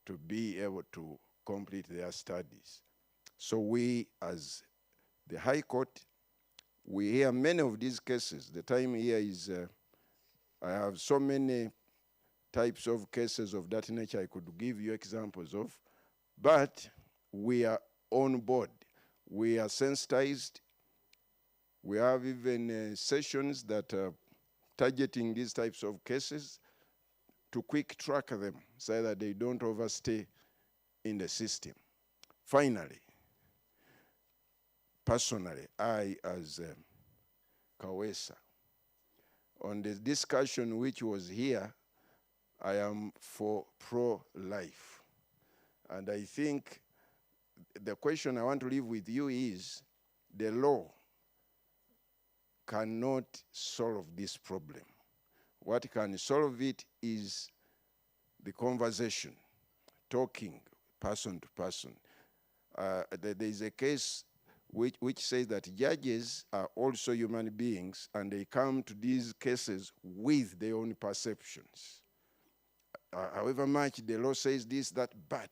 to be able to complete their studies. So we, as the High Court, we hear many of these cases. The time here is, I have so many types of cases of that nature I could give you examples of, but we are on board. We are sensitized. We have even sessions that are targeting these types of cases to quick track them so that they don't overstay in the system. Finally, personally, I, as Kawesa, on the discussion which was here, I am for pro-life. And I think the question I want to leave with you is, the law cannot solve this problem. What can solve it is the conversation, talking person to person. There is a case which says that judges are also human beings, and they come to these cases with their own perceptions. However much the law says this, that, but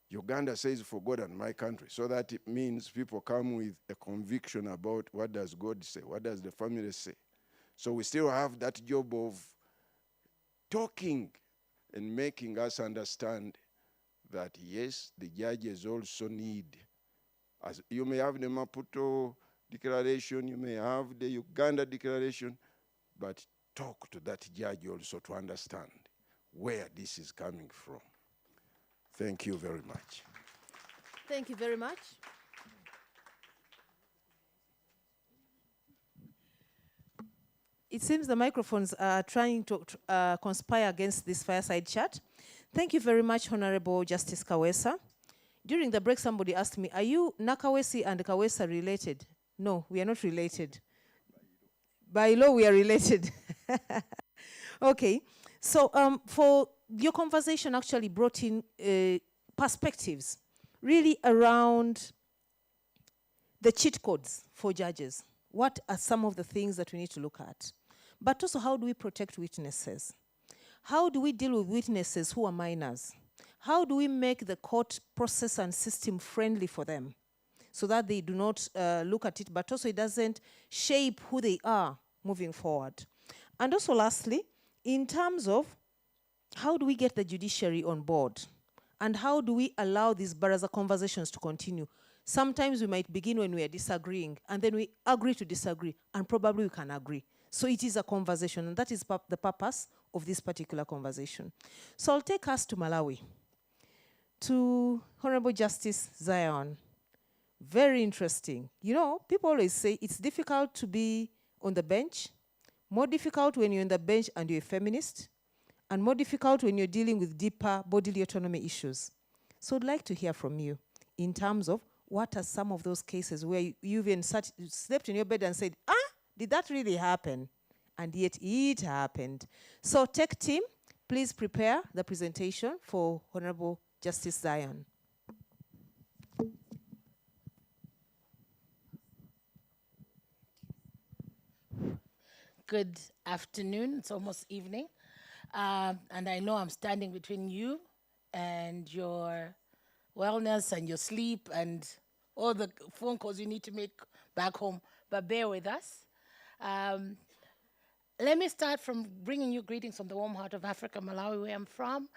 Uganda says for God and my country. So that it means people come with a conviction about what does God say, what does the family say. So we still have that job of talking and making us understand that, yes, the judges also need, as you may have the Maputo Declaration, you may have the Uganda Declaration, but talk to that judge also to understand where this is coming from. Thank you very much. Thank you very much. It seems the microphones are trying to conspire against this fireside chat. Thank you very much, Honorable Justice Kawesa. During the break, somebody asked me, are you Nakawesi and Kawesa related? No, we are not related. By law, we are related. Okay. So for your conversation actually brought in perspectives really around the cheat codes for judges. What are some of the things that we need to look at? But also, how do we protect witnesses? How do we deal with witnesses who are minors? How do we make the court process and system friendly for them so that they do not look at it, but also it doesn't shape who they are moving forward? And also lastly, in terms of how do we get the judiciary on board? And how do we allow these Baraza conversations to continue? Sometimes we might begin when we are disagreeing, and then we agree to disagree, and probably we can agree. So it is a conversation, and that is the purpose of this particular conversation. So I'll take us to Malawi, to Honorable Justice Zion. Very interesting. You know, people always say it's difficult to be on the bench, more difficult when you're on the bench and you're a feminist, and more difficult when you're dealing with deeper bodily autonomy issues. So I'd like to hear from you in terms of what are some of those cases where you've even slept in your bed and said, did that really happen? And yet it happened. So tech team, please prepare the presentation for Honorable Justice Zion. Good afternoon. It's almost evening. And I know I'm standing between you and your wellness and your sleep and all the phone calls you need to make back home. But bear with us. Let me start from bringing you greetings from the warm heart of Africa, Malawi, where I'm from.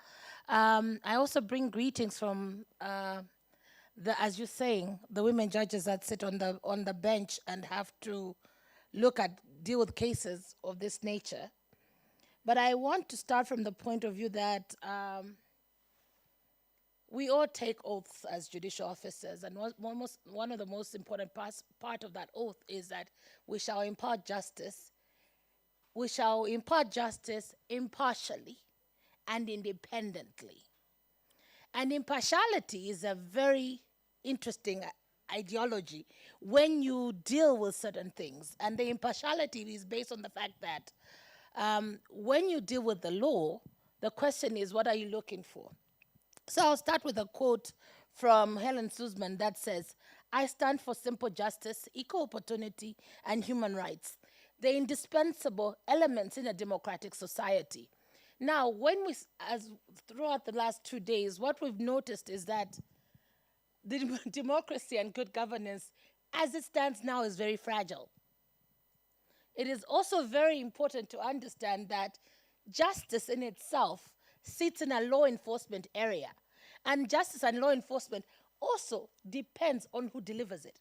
I also bring greetings from as you're saying, the women judges that sit on the bench and have to deal with cases of this nature. But I want to start from the point of view that we all take oaths as judicial officers, and one of the most important part of that oath is that we shall impart justice. We shall impart justice impartially and independently. And impartiality is a very interesting ideology when you deal with certain things. And the impartiality is based on the fact that when you deal with the law, the question is, what are you looking for? So I'll start with a quote from Helen Suzman that says, "I stand for simple justice, equal opportunity, and human rights, the indispensable elements in a democratic society." Now, throughout the last 2 days, what we've noticed is that the democracy and good governance, as it stands now, is very fragile. It is also very important to understand that justice in itself sits in a law enforcement area. And justice and law enforcement also depends on who delivers it.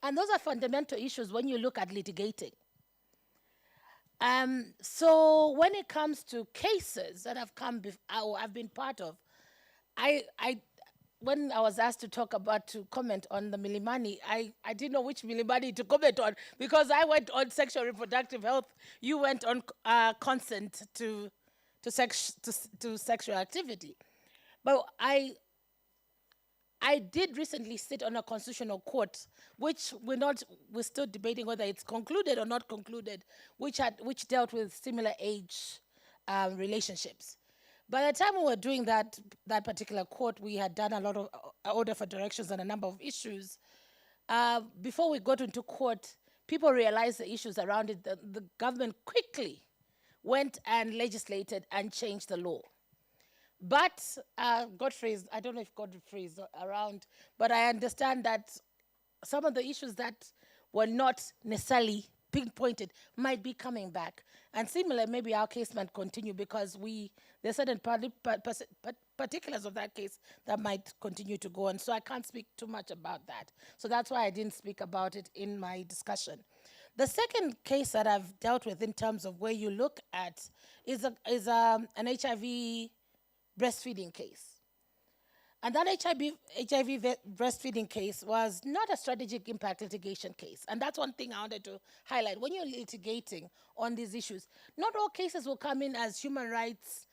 And those are fundamental issues when you look at litigating. So when it comes to cases that have I've been part of, when I was asked to comment on the Milimani, I didn't know which Milimani to comment on because I went on sexual reproductive health. You went on consent to sexual activity. But I did recently sit on a constitutional court, which we're still debating whether it's concluded or not concluded, which dealt with similar age relationships. By the time we were doing that particular court, we had done a lot of order for directions on a number of issues. Before we got into court, people realized the issues around it. The government quickly went and legislated and changed the law. But Godfrey's, I don't know if Godfrey's around, but I understand that some of the issues that were not necessarily pinpointed might be coming back. And similar, maybe our case might continue because there's certain particulars of that case that might continue to go on. So I can't speak too much about that. So that's why I didn't speak about it in my discussion. The second case that I've dealt with in terms of where you look at is an HIV breastfeeding case. And that HIV breastfeeding case was not a strategic impact litigation case. And that's one thing I wanted to highlight. When you're litigating on these issues, not all cases will come in as human rights,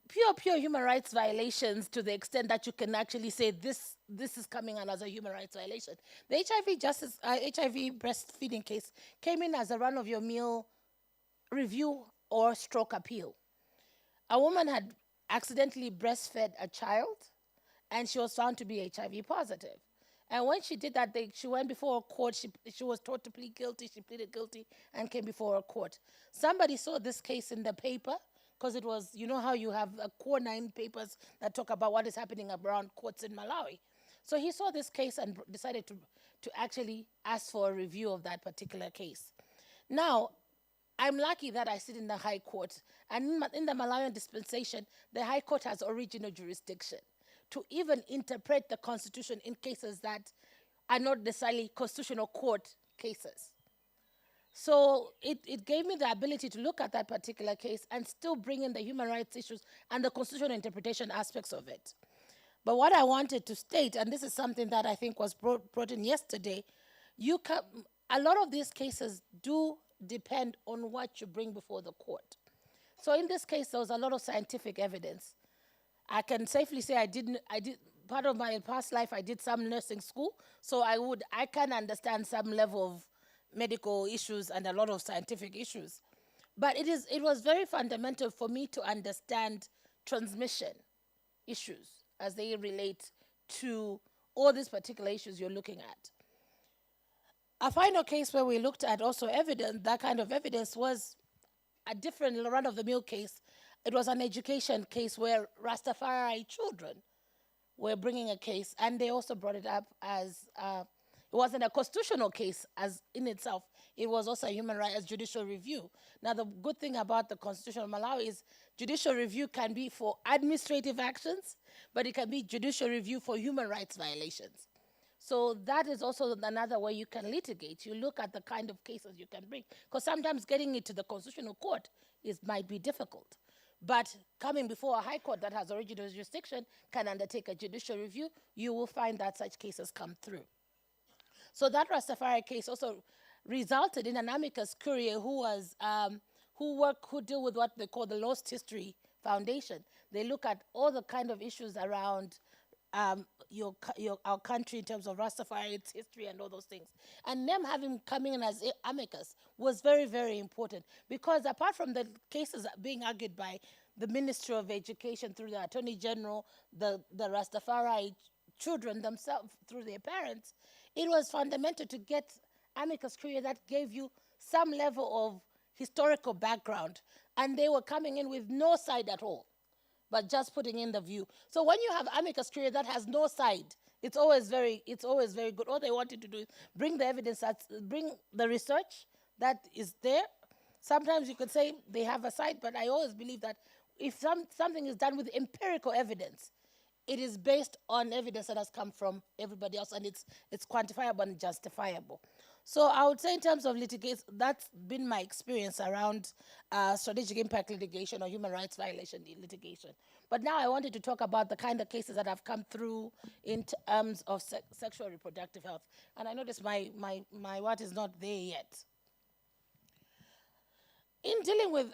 pure human rights violations to the extent that you can actually say this is coming in as a human rights violation. The HIV breastfeeding case came in as a run-of-your-mill review or stroke appeal. A woman had accidentally breastfed a child, and she was found to be HIV positive. And when she did that, she went before a court. She was taught to plead guilty. She pleaded guilty and came before a court. Somebody saw this case in the paper because it was, you know how you have core 9 papers that talk about what is happening around courts in Malawi. So he saw this case and decided to actually ask for a review of that particular case. Now, I'm lucky that I sit in the High Court, and in the Malawian dispensation, the High Court has original jurisdiction to even interpret the Constitution in cases that are not necessarily constitutional court cases. So it gave me the ability to look at that particular case and still bring in the human rights issues and the constitutional interpretation aspects of it. But what I wanted to state, and this is something that I think was brought in yesterday, a lot of these cases do depend on what you bring before the court. So in this case, there was a lot of scientific evidence. I can safely say I did part of my past life. I did some nursing school, so I can understand some level of medical issues and a lot of scientific issues. But it was very fundamental for me to understand transmission issues as they relate to all these particular issues you're looking at. A final case where we looked at also evidence, that kind of evidence, was a different run-of-the-mill case. It was an education case where Rastafari children were bringing a case, and they also brought it up as it wasn't a constitutional case as in itself. It was also a human rights judicial review. Now, the good thing about the Constitution of Malawi is judicial review can be for administrative actions, but it can be judicial review for human rights violations. So that is also another way you can litigate. You look at the kind of cases you can bring, because sometimes getting it to the Constitutional Court might be difficult. But coming before a high court that has original jurisdiction can undertake a judicial review, you will find that such cases come through. So that Rastafari case also resulted in an amicus curiae who deal with what they call the Lost History Foundation. They look at all the kind of issues around our country in terms of Rastafari, its history, and all those things. And them coming in as amicus was very, very important, because apart from the cases being argued by the Ministry of Education through the Attorney General, the Rastafari children themselves through their parents, it was fundamental to get amicus curiae that gave you some level of historical background. And they were coming in with no side at all, but just putting in the view. So when you have amicus curiae that has no side, it's always very good. All they wanted to do is bring the evidence, bring the research that is there. Sometimes you could say they have a side, but I always believe that if something is done with empirical evidence, it is based on evidence that has come from everybody else, and it's quantifiable and justifiable. So I would say in terms of litigation, that's been my experience around strategic impact litigation or human rights violation litigation. But now I wanted to talk about the kind of cases that have come through in terms of sexual reproductive health. And I notice my what is not there yet. In dealing with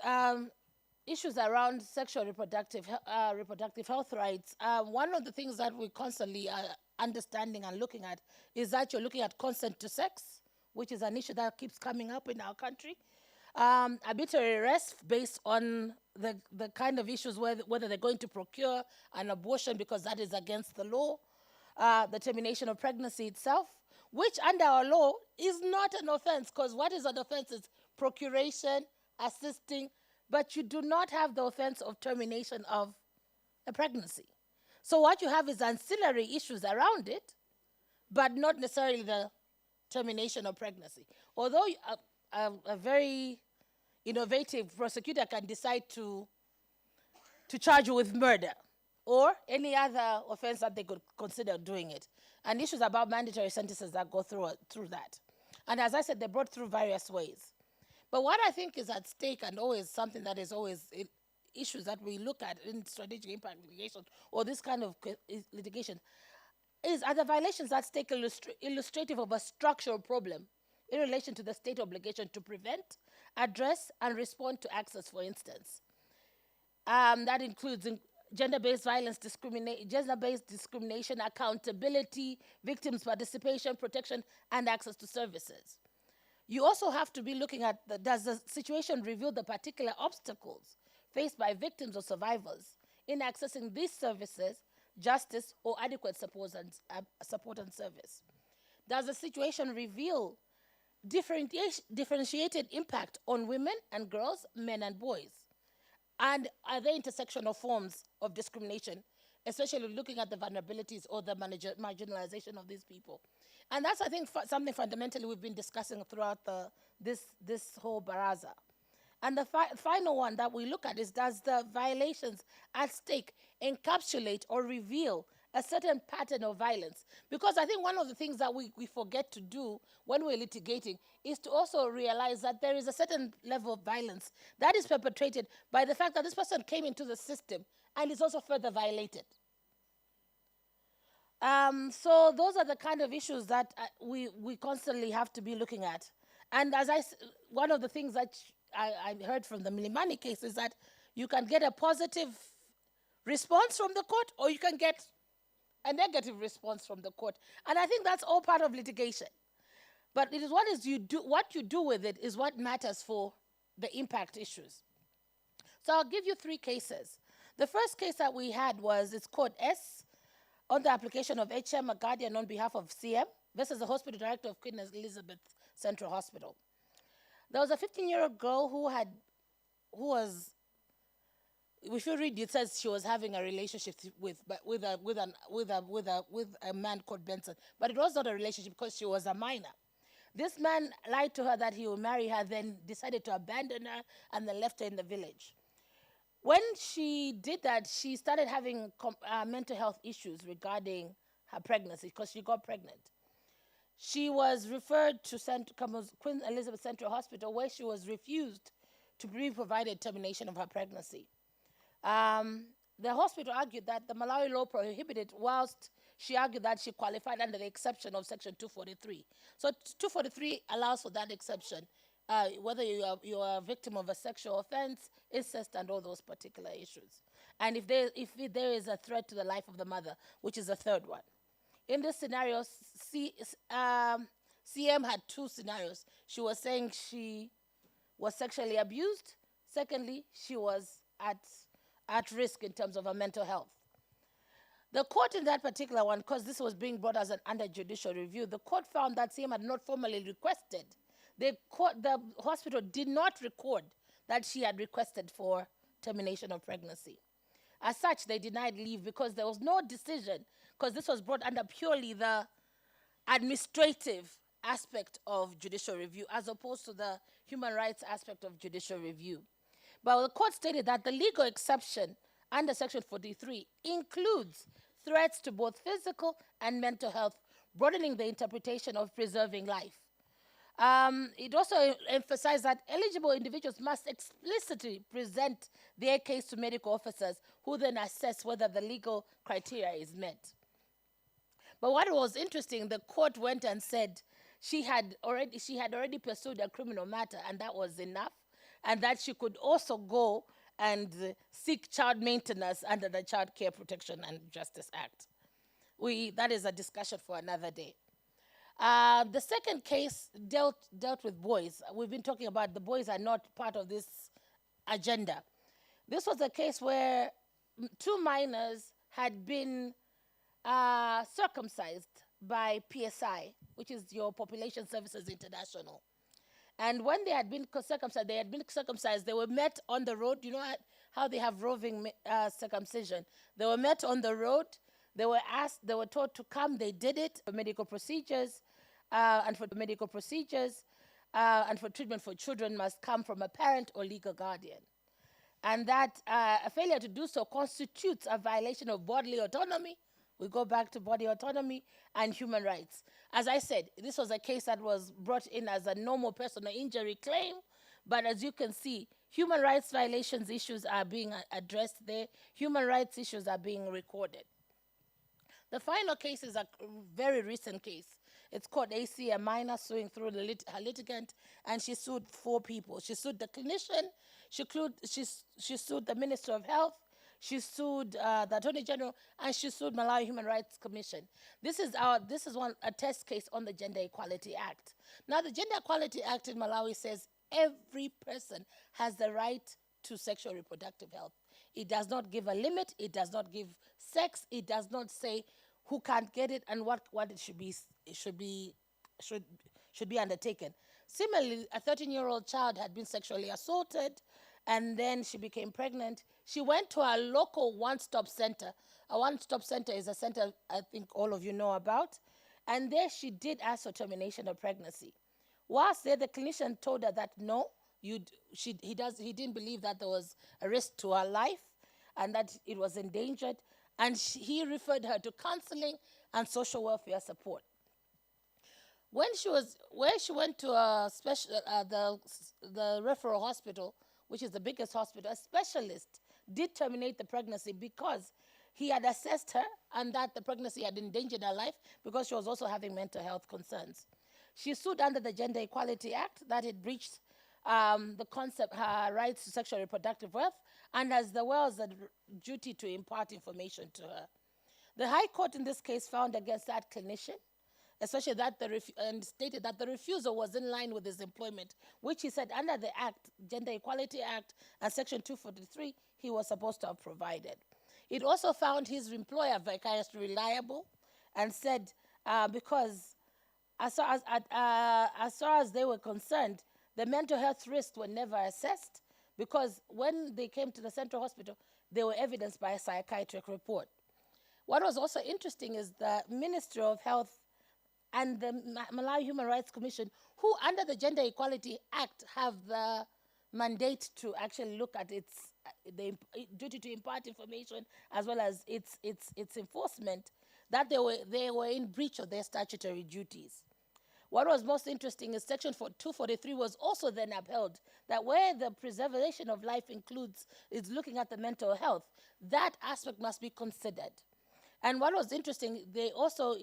issues around sexual reproductive health rights, one of the things that we constantly are understanding and looking at is that you're looking at consent to sex, which is an issue that keeps coming up in our country. Arbitrary arrest based on the kind of issues whether they're going to procure an abortion because that is against the law, the termination of pregnancy itself, which under our law is not an offense, because what is an offense is procuration, assisting, but you do not have the offense of termination of a pregnancy. So what you have is ancillary issues around it, but not necessarily the termination of pregnancy. Although a very innovative prosecutor can decide to charge you with murder or any other offense that they could consider doing it. And issues about mandatory sentences that go through that. And as I said, they're brought through various ways. But what I think is at stake, and always something that is always issues that we look at in strategic impact litigation or this kind of litigation, are the violations at stake illustrative of a structural problem in relation to the state obligation to prevent, address, and respond to access, for instance. That includes gender-based violence, gender-based discrimination, accountability, victims' participation, protection, and access to services. You also have to be looking at, does the situation reveal the particular obstacles faced by victims or survivors in accessing these services, justice, or adequate support and service? Does the situation reveal differentiated impact on women and girls, men and boys? And are there intersectional forms of discrimination, especially looking at the vulnerabilities or the marginalization of these people? And that's, I think, something fundamentally we've been discussing throughout this whole Baraza. And the final one that we look at is, does the violations at stake encapsulate or reveal a certain pattern of violence? Because I think one of the things that we forget to do when we're litigating is to also realize that there is a certain level of violence that is perpetrated by the fact that this person came into the system and is also further violated. So those are the kind of issues that we constantly have to be looking at. And as one of the things that I heard from the Milimani case is that you can get a positive response from the court, or you can get a negative response from the court. And I think that's all part of litigation. But it is what you do with it is what matters for the impact issues. So I'll give you 3 cases. The first case that we had was, it's called S, on the application of HM, a guardian on behalf of CM, versus the hospital director of Queen Elizabeth Central Hospital. There was a 15-year-old girl who was, if you read, it says she was having a relationship with a man called Benson, but it was not a relationship because she was a minor. This man lied to her that he would marry her, then decided to abandon her, and then left her in the village. When she did that, she started having mental health issues regarding her pregnancy because she got pregnant. She was referred to Queen Elizabeth Central Hospital, where she was refused to be provided termination of her pregnancy. The hospital argued that the Malawi law prohibited, whilst she argued that she qualified under the exception of Section 243. So 243 allows for that exception, whether you are a victim of a sexual offense, incest, and all those particular issues. And if there is a threat to the life of the mother, which is the third one. In this scenario, CM had 2 scenarios. She was saying she was sexually abused. Secondly, she was at risk in terms of her mental health. The court in that particular one, because this was being brought as an under judicial review, the court found that CM had not formally requested. The hospital did not record that she had requested for termination of pregnancy. As such, they denied leave because there was no decision, because this was brought under purely the administrative aspect of judicial review as opposed to the human rights aspect of judicial review. But the court stated that the legal exception under Section 43 includes threats to both physical and mental health, broadening the interpretation of preserving life. It also emphasized that eligible individuals must explicitly present their case to medical officers who then assess whether the legal criteria is met. But what was interesting, the court went and said she had already pursued a criminal matter, and that was enough, and that she could also go and seek child maintenance under the Child Care Protection and Justice Act. That is a discussion for another day. The second case dealt with boys. We've been talking about the boys are not part of this agenda. This was a case where 2 minors had been circumcised by PSI, which is your Population Services International. And when they had been circumcised, they were met on the road. You know how they have roving circumcision. They were met on the road. They were told to come. They did it for medical procedures, and for treatment for children must come from a parent or legal guardian. And that a failure to do so constitutes a violation of bodily autonomy. We go back to body autonomy and human rights. As I said, this was a case that was brought in as a normal personal injury claim, but as you can see, human rights violations issues are being addressed there. Human rights issues are being recorded. The final case is a very recent case. It's called AC, a minor suing through her litigant, and she sued 4 people. She sued the clinician, she sued the Minister of Health, she sued the Attorney General, and she sued Malawi Human Rights Commission. This is a test case on the Gender Equality Act. Now, the Gender Equality Act in Malawi says every person has the right to sexual reproductive health. It does not give a limit. It does not give sex. It does not say who can't get it and what it should be undertaken. Similarly, a 13-year-old child had been sexually assaulted, and then she became pregnant. She went to a local one-stop center. A one-stop center is a center I think all of you know about. And there she did ask for termination of pregnancy. Whilst there, the clinician told her that no, he didn't believe that there was a risk to her life and that it was endangered. And he referred her to counseling and social welfare support. When she went to the referral hospital, which is the biggest hospital, a specialist did terminate the pregnancy because he had assessed her and that the pregnancy had endangered her life because she was also having mental health concerns. She sued under the Gender Equality Act that it breached the concept, her rights to sexual and reproductive health, and as well as the duty to impart information to her. The High Court in this case found against that clinician, especially that and stated that the refusal was in line with his employment, which he said under the Act, Gender Equality Act, and Section 243, he was supposed to have provided. It also found his employer vicariously reliable and said because as far as they were concerned, the mental health risks were never assessed because when they came to the Central Hospital, they were evidenced by a psychiatric report. What was also interesting is the Ministry of Health and the Malawi Human Rights Commission, who under the Gender Equality Act have the mandate to actually look at its the duty to impart information as well as its enforcement, that they were in breach of their statutory duties. What was most interesting is Section 243 was also then upheld, that where the preservation of life is looking at the mental health, that aspect must be considered. And what was interesting, they also,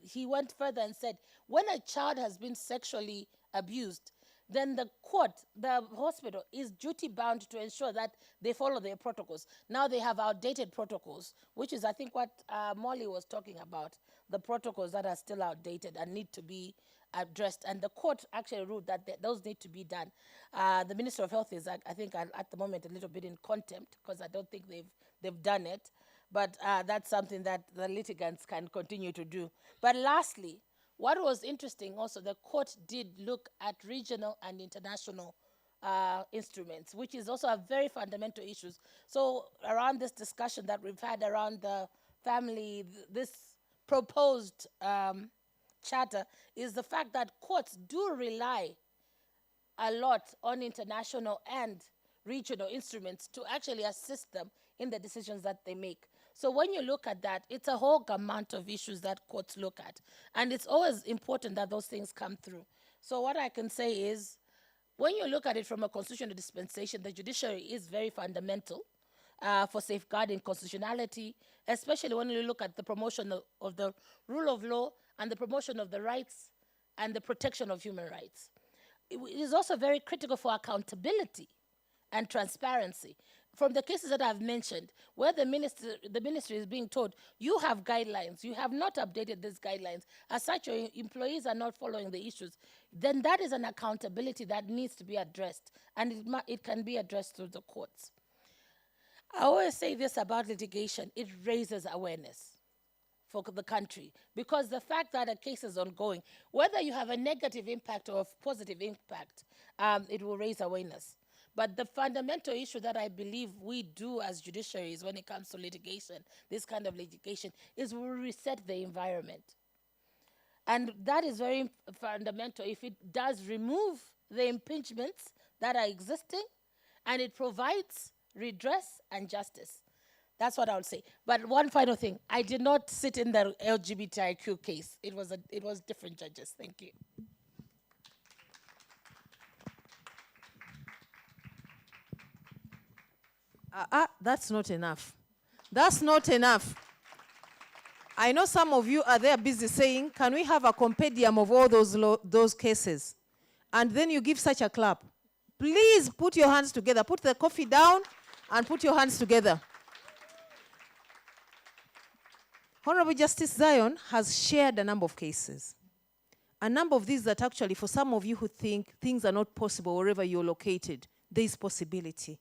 he went further and said, when a child has been sexually abused, then the court, the hospital, is duty-bound to ensure that they follow their protocols. Now they have outdated protocols, which is, I think, what Molly was talking about, the protocols that are still outdated and need to be addressed. And the court actually ruled that those need to be done. The Minister of Health is, I think, at the moment, a little bit in contempt, because I don't think they've done it. But that's something that the litigants can continue to do. But lastly, what was interesting also, the court did look at regional and international instruments, which is also a very fundamental issue. So around this discussion that we've had around the family, this proposed charter, is the fact that courts do rely a lot on international and regional instruments to actually assist them in the decisions that they make. So when you look at that, it's a whole gamut of issues that courts look at. And it's always important that those things come through. So what I can say is, when you look at it from a constitutional dispensation, the judiciary is very fundamental for safeguarding constitutionality, especially when you look at the promotion of the rule of law and the promotion of the rights and the protection of human rights. It is also very critical for accountability and transparency. From the cases that I've mentioned, where the ministry is being told, you have guidelines, you have not updated these guidelines, as such your employees are not following the issues, then that is an accountability that needs to be addressed, and it can be addressed through the courts. I always say this about litigation, it raises awareness for the country, because the fact that a case is ongoing, whether you have a negative impact or a positive impact, it will raise awareness. But the fundamental issue that I believe we do as judiciaries when it comes to litigation, this kind of litigation, is we reset the environment. And that is very fundamental. If it does remove the impingements that are existing, and it provides redress and justice. That's what I would say. But one final thing, I did not sit in the LGBTIQ case. It was different judges. Thank you. That's not enough. That's not enough. I know some of you are there busy saying, can we have a compendium of all those cases? And then you give such a clap. Please put your hands together. Put the coffee down and put your hands together. Honorable Justice Zion has shared a number of cases. A number of these that actually, for some of you who think things are not possible wherever you're located, there is possibility.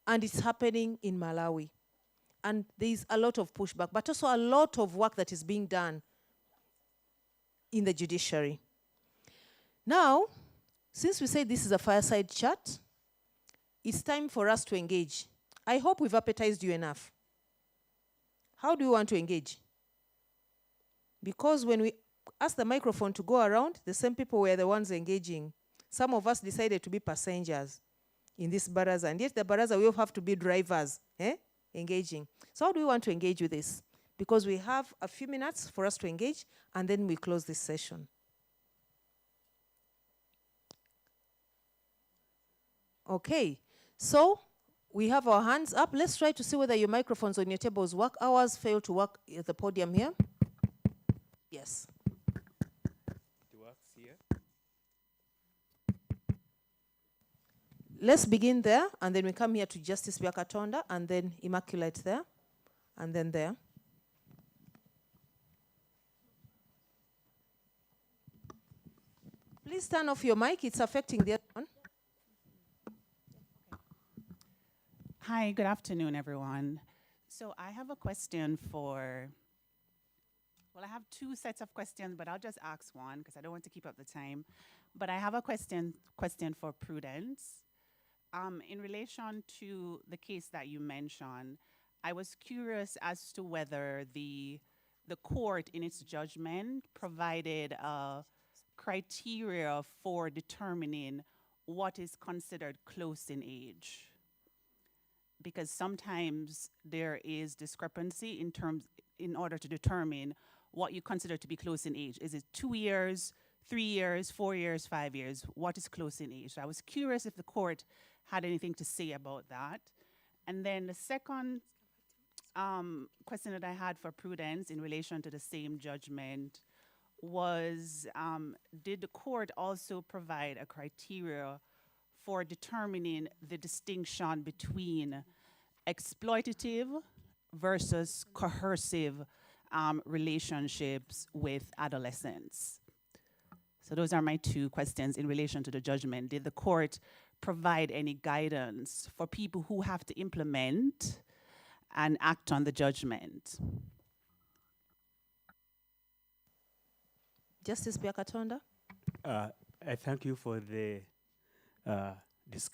And it's happening in Malawi. And there's a lot of pushback, but also a lot of work that is being done in the judiciary. Now, since we say this is a fireside chat, it's time for us to engage. I hope we've appetized you enough. How do you want to engage? Because when we asked the microphone to go around, the same people were the ones engaging. Some of us decided to be passengers in this Baraza, and yet the Baraza will have to be drivers, engaging. So how do we want to engage with this? Because we have a few minutes for us to engage, and then we close this session. Okay, so we have our hands up. Let's try to see whether your microphones on your tables work. Ours fail to work at the podium here. Yes. It works here. let's begin there, and then we come here to Justice Byakatonda, and then Immaculate there, and then there. Please turn off your mic, it's affecting the other one. Hi, good afternoon, everyone. So I have a question for, well, I have two sets of questions, but I'll just ask one because I don't want to keep up the time. But I have a question for Prudence. In relation to the case that you mentioned, I was curious as to whether the court in its judgment provided a criteria for determining what is considered close in age. Because sometimes there is discrepancy in order to determine what you consider to be close in age. Is it 2 years, 3 years, 4 years, 5 years? What is close in age? So I was curious if the court had anything to say about that. And then the second question that I had for Prudence in relation to the same judgment was, did the court also provide a criteria for determining the distinction between exploitative versus coercive relationships with adolescents? So those are my two questions in relation to the judgment. Did the court provide any guidance for people who have to implement and act on the judgment? Justice Byakatonda. I thank you for the this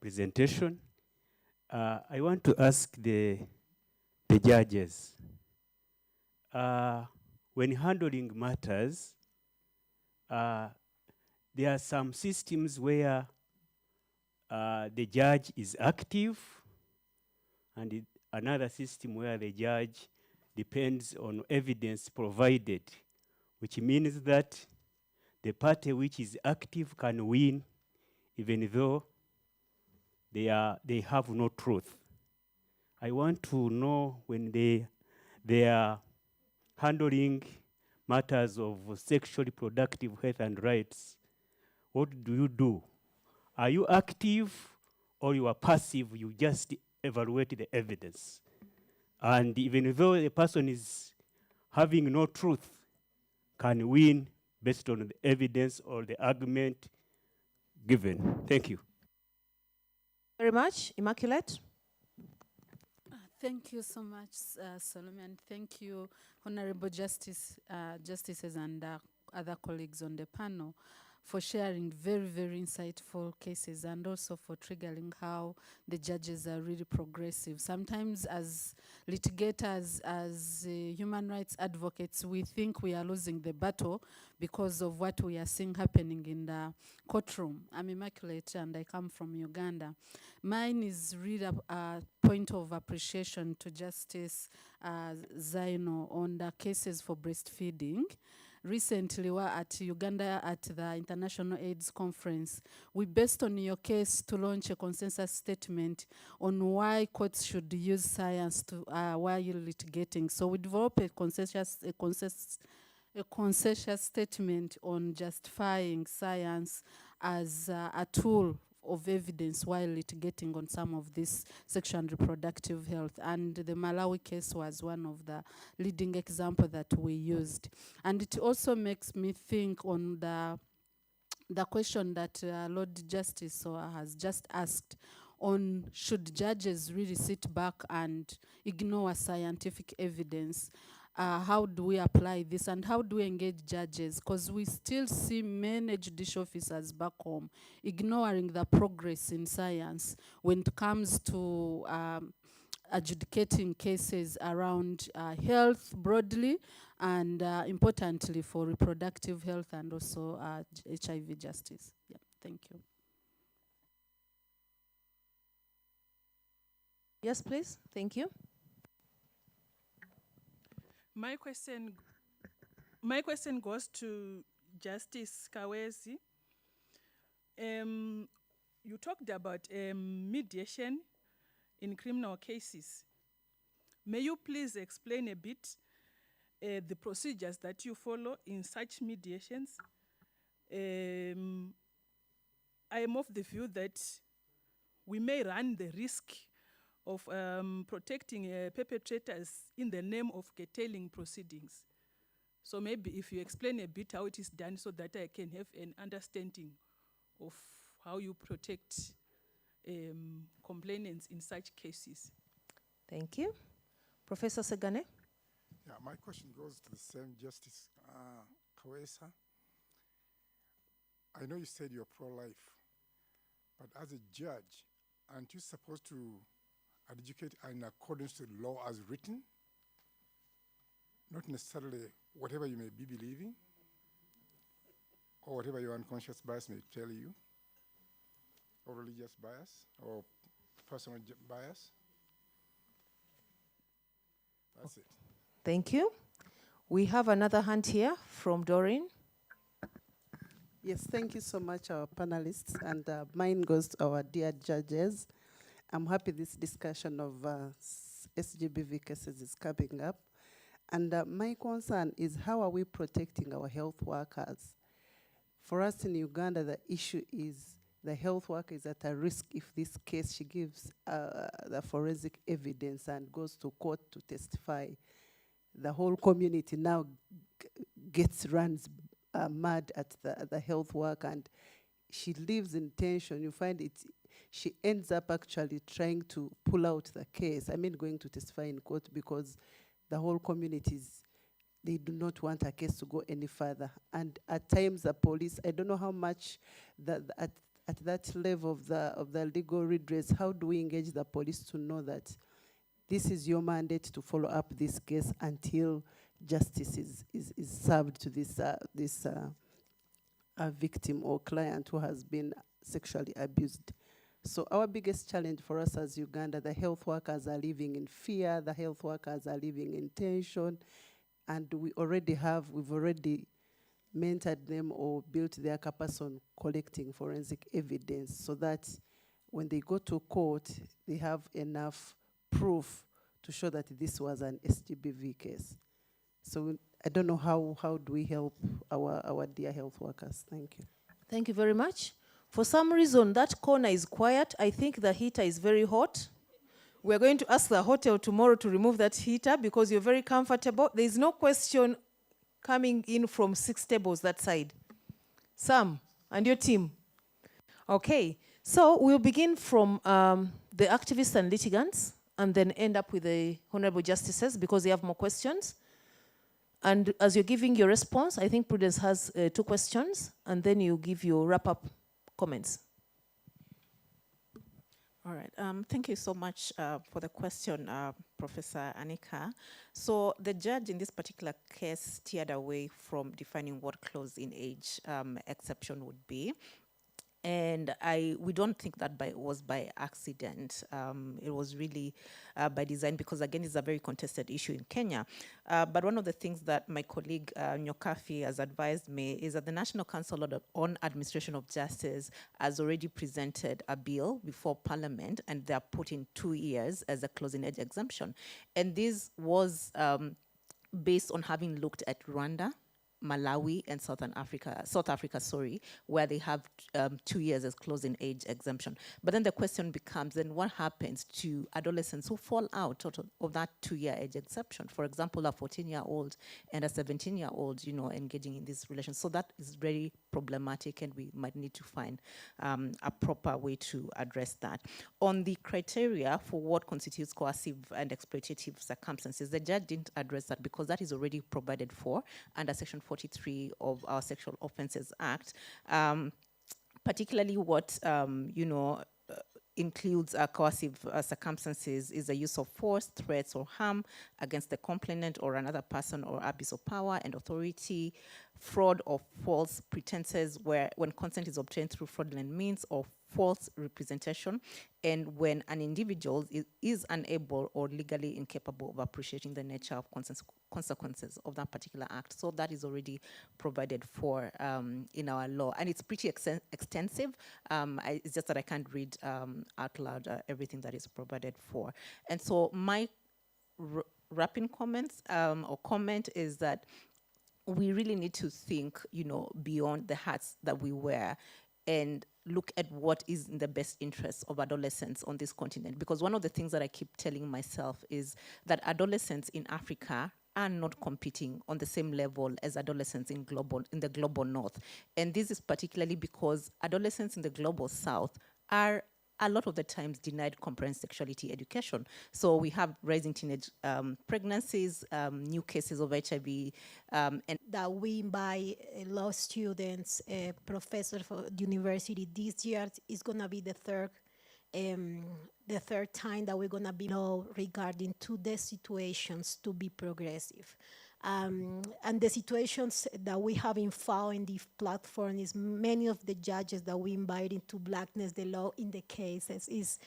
presentation. I want to ask the judges, when handling matters, there are some systems where the judge is active, and another system where the judge depends on evidence provided, which means that the party which is active can win even though they have no truth. I want to know when they are handling matters of sexual reproductive health and rights, what do you do? Are you active or you are passive? You just evaluate the evidence. And even though the person is having no truth, can win based on the evidence or the argument given. Thank you. Very much. Immaculate. Thank you so much, Solomon. Thank you, Honorable Justices and other colleagues on the panel for sharing very, very insightful cases and also for triggering how the judges are really progressive. Sometimes as litigators, as human rights advocates, we think we are losing the battle because of what we are seeing happening in the courtroom. I'm Immaculate and I come from Uganda. Mine is really a point of appreciation to Justice Zaino on the cases for breastfeeding. Recently, we're at Uganda at the International AIDS Conference. We based on your case to launch a consensus statement on why courts should use science to while you're litigating. So we developed a consensus statement on justifying science as a tool of evidence while litigating on some of this sexual and reproductive health. And the Malawi case was one of the leading examples that we used. And it also makes me think on the question that Lord Justice has just asked on should judges really sit back and ignore scientific evidence. How do we apply this and how do we engage judges? Because we still see many judicial officers back home ignoring the progress in science when it comes to adjudicating cases around health broadly and importantly for reproductive health and also HIV justice. Yeah, thank you. Yes, please. Thank you. My question goes to Justice Kawesi. You talked about mediation in criminal cases. May you please explain a bit the procedures that you follow in such mediations? I am of the view that we may run the risk of protecting perpetrators in the name of curtailing proceedings. So maybe if you explain a bit how it is done so that I can have an understanding of how you protect complainants in such cases. Thank you. Professor Segane? Yeah, my question goes to the same Justice Kawesa. I know you said you're pro-life, but as a judge, aren't you supposed to adjudicate in accordance to the law as written? Not necessarily whatever you may be believing, or whatever your unconscious bias may tell you, or religious bias, or personal bias. That's it. Thank you. We have another hand here from Doreen. Yes, thank you so much, our panelists, and mine goes to our dear judges. I'm happy this discussion of SGBV cases is coming up. And my concern is, how are we protecting our health workers? For us in Uganda, the issue is the health worker is at a risk if this case she gives the forensic evidence and goes to court to testify. The whole community now runs mad at the health worker, and she lives in tension. You find she ends up actually trying to pull out the case. I mean, going to testify in court because the whole community they do not want a case to go any further. And at times the police, I don't know how much at that level of the legal redress, how do we engage the police to know that this is your mandate to follow up this case until justice is served to this victim or client who has been sexually abused. So our biggest challenge for us as Uganda, the health workers are living in fear, the health workers are living in tension, and we've already mentored them or built their capacity on collecting forensic evidence so that when they go to court, they have enough proof to show that this was an SGBV case. So I don't know how do we help our dear health workers. Thank you. Thank you very much. For some reason, that corner is quiet. I think the heater is very hot. We're going to ask the hotel tomorrow to remove that heater because you're very comfortable. There is no question coming in from 6 tables that side. Sam and your team. Okay, so we'll begin from the activists and litigants and then end up with the honorable justices because they have more questions. And as you're giving your response, I think Prudence has 2 questions, and then you give your wrap-up comments. All right, thank you so much for the question, Professor Anika. So the judge in this particular case steered away from defining what close in age exception would be. And we don't think that was by accident. It was really by design because, again, it's a very contested issue in Kenya. But one of the things that my colleague Nyokafi has advised me is that the National Council on Administration of Justice has already presented a bill before Parliament, and they are putting 2 years as a closing age exemption. And this was based on having looked at Rwanda, Malawi, and South Africa, where they have 2 years as closing age exemption. But then the question becomes, then what happens to adolescents who fall out of that 2-year age exemption? For example, a 14-year-old and a 17-year-old, engaging in this relation. So that is very problematic, and we might need to find a proper way to address that. On the criteria for what constitutes coercive and exploitative circumstances, the judge didn't address that because that is already provided for under Section 43 of our Sexual Offences Act, particularly what includes coercive circumstances is the use of force, threats, or harm against the complainant or another person, or abuse of power and authority, fraud or false pretenses when consent is obtained through fraudulent means or false representation, and when an individual is unable or legally incapable of appreciating the nature of consequences of that particular act. So that is already provided for in our law, and it's pretty extensive. It's just that I can't read out loud everything that is provided for. And so my wrapping comments or comment is that we really need to think, beyond the hats that we wear, and look at what is in the best interest of adolescents on this continent. Because one of the things that I keep telling myself is that adolescents in Africa are not competing on the same level as adolescents in the global north. And this is particularly because adolescents in the global south are a lot of the times denied comprehensive sexuality education. So we have rising teenage pregnancies, new cases of HIV, and That we invite law students, professors for the university this year is gonna be the third time that we're gonna be law regarding to the situations to be progressive. And the situations that we have found in this platform is many of the judges that we invite into Blackness the Law in the cases is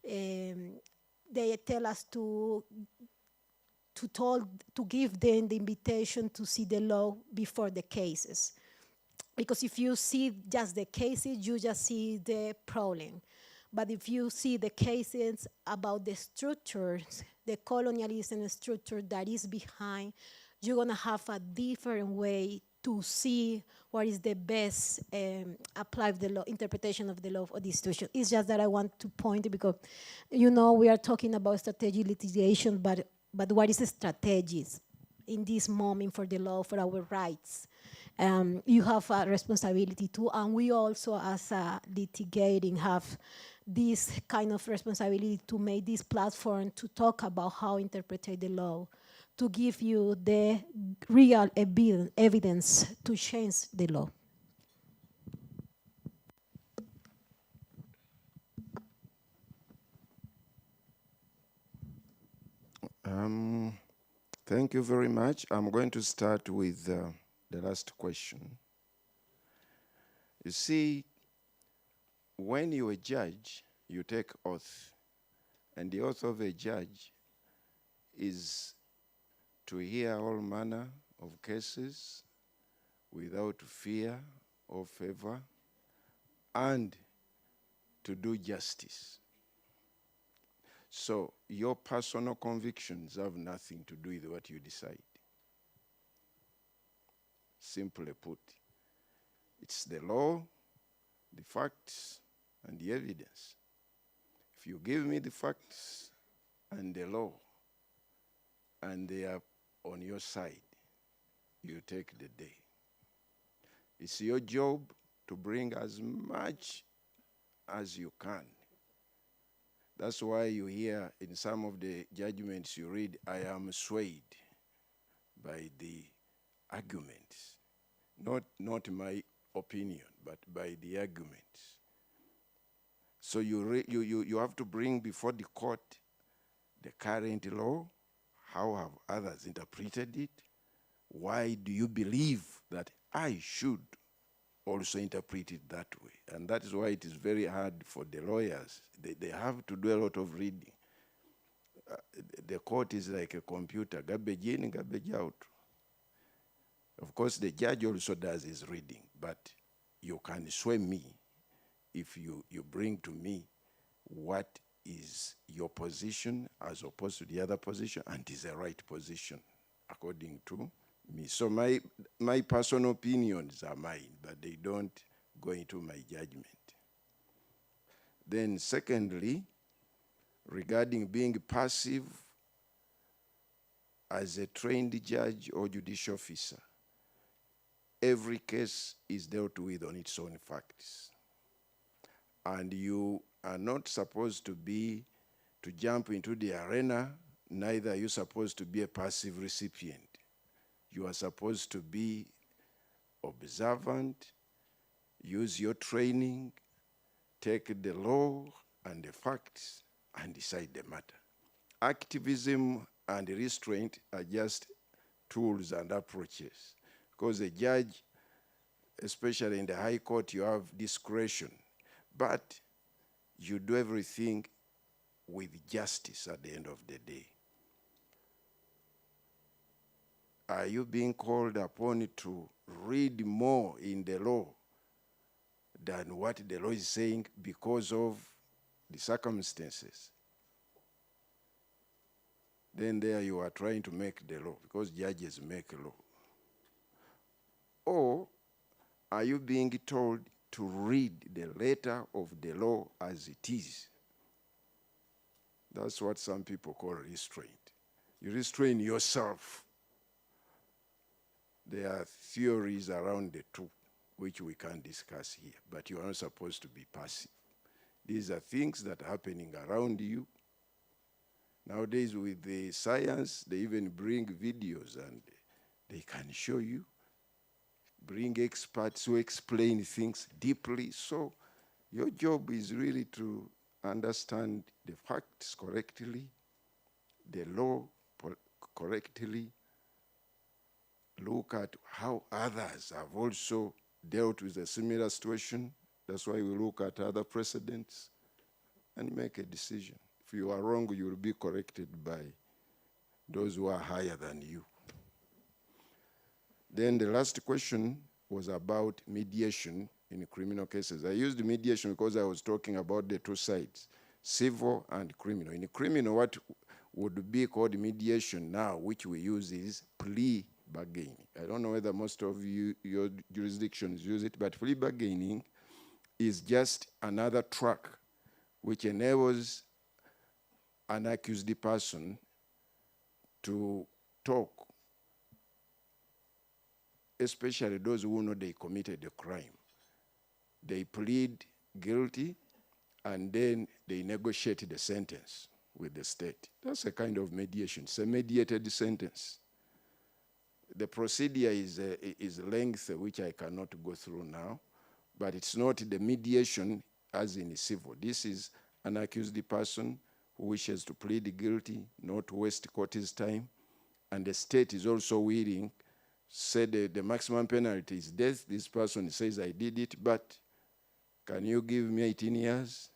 they tell us to give them the invitation to see the law before the cases. Because if you see just the cases, you just see the problem. But if you see the cases about the structures, the colonialism structure that is behind, you're gonna have a different way to see what is the best apply the law, interpretation of the law of the institution. It's just that I want to point because, you know, we are talking about strategic litigation, but what is the strategies in this moment for the law, for our rights? You have a responsibility too, and we also as a litigating have this kind of responsibility to make this platform to talk about how to interpret the law, to give you the real evidence to change the law. Thank you very much. I'm going to start with the last question. You see, when you're a judge, you take oath. And the oath of a judge is to hear all manner of cases without fear or favor, and to do justice. So your personal convictions have nothing to do with what you decide. Simply put, it's the law, the facts, and the evidence. If you give me the facts and the law, and they are on your side, you take the day. It's your job to bring as much as you can. That's why you hear in some of the judgments you read, I am swayed by the arguments. Not my opinion, but by the arguments. So you have to bring before the court the current law, how have others interpreted it, why do you believe that I should also interpret it that way? And that is why it is very hard for the lawyers. They have to do a lot of reading. The court is like a computer, garbage in, garbage out. Of course, the judge also does his reading, but you can sway me if you bring to me what is your position as opposed to the other position, and is the right position according to me. So my personal opinions are mine, but they don't go into my judgment. Then secondly, regarding being passive as a trained judge or judicial officer, every case is dealt with on its own facts. And you are not supposed to jump into the arena, neither are you supposed to be a passive recipient. You are supposed to be observant, use your training, take the law and the facts, and decide the matter. Activism and restraint are just tools and approaches. Because a judge, especially in the High Court, you have discretion. But you do everything with justice at the end of the day. Are you being called upon to read more in the law than what the law is saying because of the circumstances? Then there you are trying to make the law, because judges make law. Or are you being told to read the letter of the law as it is. That's what some people call restraint. You restrain yourself. There are theories around the two, which we can't discuss here, but you are not supposed to be passive. These are things that are happening around you. Nowadays, with the science, they even bring videos and they can show you, bring experts who explain things deeply. So your job is really to understand the facts correctly, the law correctly, look at how others have also dealt with a similar situation. That's why we look at other precedents and make a decision. If you are wrong, you will be corrected by those who are higher than you. Then the last question was about mediation in criminal cases. I used mediation because I was talking about the two sides, civil and criminal. In criminal, what would be called mediation now, which we use, is plea bargaining. I don't know whether most of your jurisdictions use it, but plea bargaining is just another track which enables an accused person to talk, especially those who know they committed a crime. They plead guilty and then they negotiate the sentence with the state. That's a kind of mediation. It's a mediated sentence. The procedure is lengthy, which I cannot go through now, but it's not the mediation as in civil. This is an accused person who wishes to plead guilty, not waste court's time, and the state is also willing, say the maximum penalty is death. This person says, I did it, but can you give me 18 years?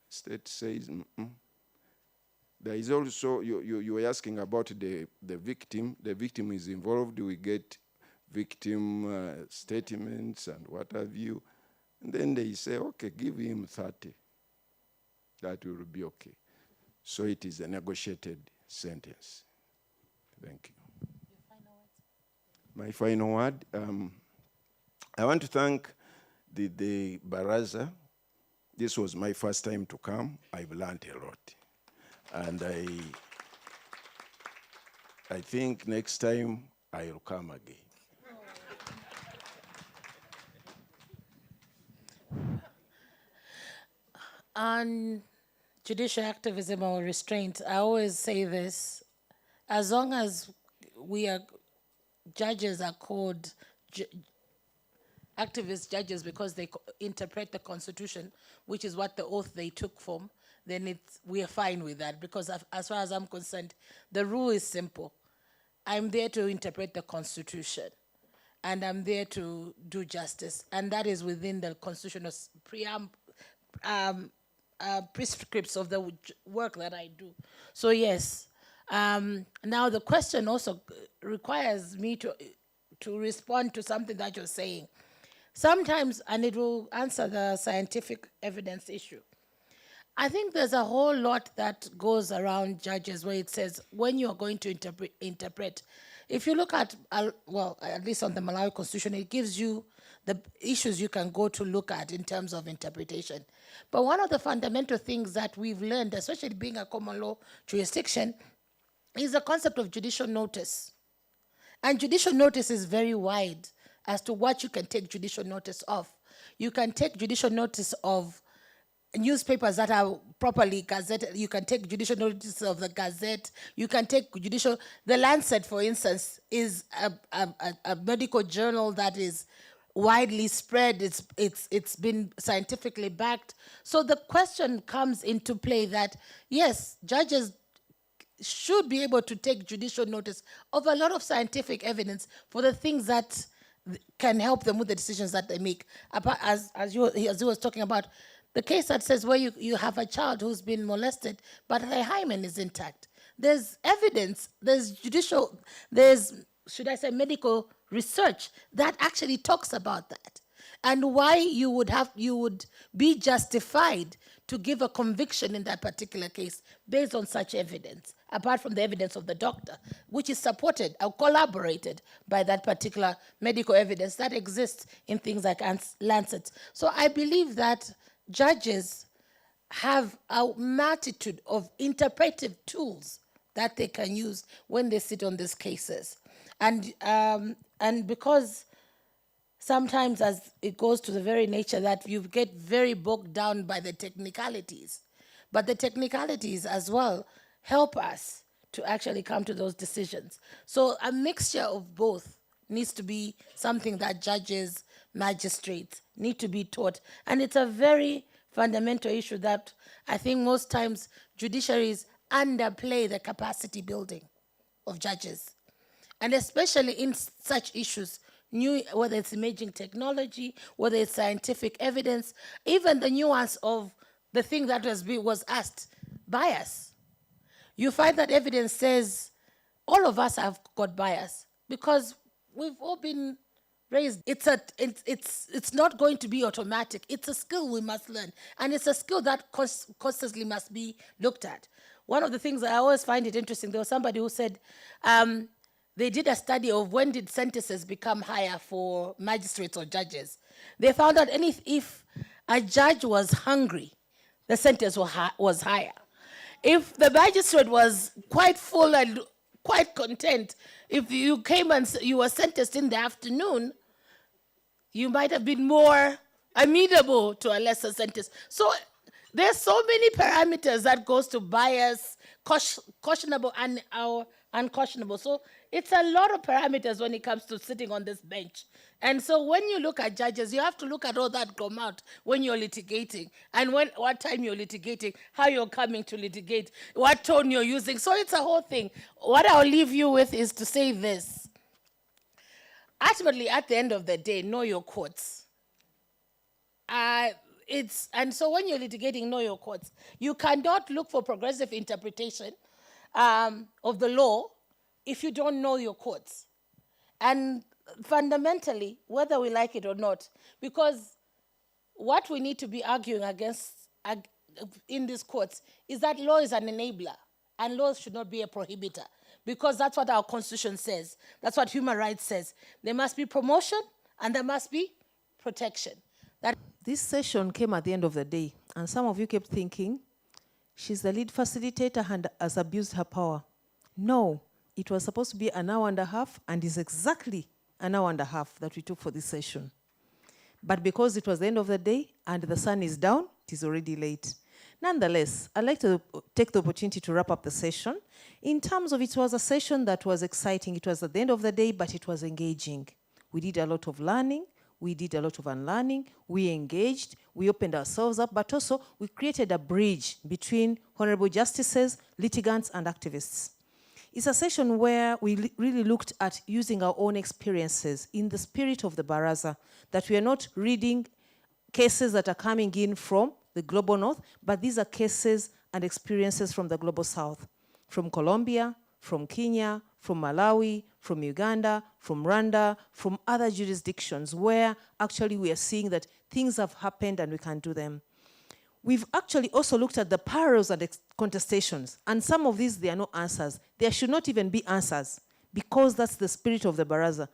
State says, mm-mm. There is also, you were asking about the victim. The victim is involved. We get victim statements and what have you. And then they say, okay, give him 30. That will be okay. So it is a negotiated sentence. Thank you. Your final words? My final word, I want to thank the Baraza. This was my first time to come. I've learned a lot. And I think next time I'll come again. On judicial activism or restraint, I always say this: as long as judges are called activist judges because they interpret the Constitution, which is what the oath they took from, then we are fine with that, because as far as I'm concerned, the rule is simple. I'm there to interpret the Constitution, and I'm there to do justice, and that is within the constitutional prescripts of the work that I do. So yes, now the question also requires me to respond to something that you're saying. Sometimes, and it will answer the scientific evidence issue, I think there's a whole lot that goes around judges where it says when you're going to interpret, if you look at, well, at least on the Malawi Constitution, it gives you the issues you can go to look at in terms of interpretation. But one of the fundamental things that we've learned, especially being a common law jurisdiction, is the concept of judicial notice. And judicial notice is very wide as to what you can take judicial notice of. You can take judicial notice of newspapers that are properly gazetted. You can take judicial notice of the Gazette. You can take judicial, the Lancet, for instance, is a medical journal that is widely spread. It's been scientifically backed. So the question comes into play that, yes, judges should be able to take judicial notice of a lot of scientific evidence for the things that can help them with the decisions that they make. As he was talking about, the case that says where you have a child who's been molested, but her hymen is intact. There's evidence, there's should I say, medical research that actually talks about that, and why you would be justified to give a conviction in that particular case based on such evidence, apart from the evidence of the doctor, which is supported or corroborated by that particular medical evidence that exists in things like Lancet. So I believe that judges have a multitude of interpretive tools that they can use when they sit on these cases. And because sometimes as it goes to the very nature that you get very bogged down by the technicalities, but the technicalities as well help us to actually come to those decisions. So a mixture of both needs to be something that judges, magistrates need to be taught. And it's a very fundamental issue that I think most times judiciaries underplay the capacity building of judges. And especially in such issues, whether it's imaging technology, whether it's scientific evidence, even the nuance of the thing that was asked, bias. You find that evidence says all of us have got bias because we've all been raised. It's not going to be automatic. It's a skill we must learn, and it's a skill that constantly must be looked at. One of the things I always find it interesting, there was somebody who said they did a study of when did sentences become higher for magistrates or judges. They found out if a judge was hungry, the sentence was higher. If the magistrate was quite full and quite content, if you came and you were sentenced in the afternoon, you might have been more amenable to a lesser sentence. So there's so many parameters that goes to bias, cautionable and uncautionable. So it's a lot of parameters when it comes to sitting on this bench. And so when you look at judges, you have to look at all that come out when you're litigating, and what time you're litigating, how you're coming to litigate, what tone you're using. So it's a whole thing. What I'll leave you with is to say this. Ultimately, at the end of the day, know your courts. And so when you're litigating, know your courts. You cannot look for progressive interpretation of the law if you don't know your courts. And fundamentally, whether we like it or not, because what we need to be arguing against in these courts is that law is an enabler, and law should not be a prohibitor, because that's what our Constitution says. That's what human rights says. There must be promotion, and there must be protection. This session came at the end of the day, and some of you kept thinking, she's the lead facilitator and has abused her power. No, it was supposed to be an hour and a half, and is exactly an hour and a half that we took for this session. But because it was the end of the day and the sun is down, it is already late. Nonetheless, I'd like to take the opportunity to wrap up the session. In terms of, it was a session that was exciting. It was at the end of the day, but it was engaging. We did a lot of learning. We did a lot of unlearning. We engaged. We opened ourselves up, but also we created a bridge between honorable justices, litigants, and activists. It's a session where we really looked at using our own experiences in the spirit of the Baraza, that we are not reading cases that are coming in from the global north, but these are cases and experiences from the global south, from Colombia, from Kenya, from Malawi, from Uganda, from Rwanda, from other jurisdictions where actually we are seeing that things have happened and we can do them. We've actually also looked at the parallels and contestations, and some of these, there are no answers. There should not even be answers, because that's the spirit of the Baraza.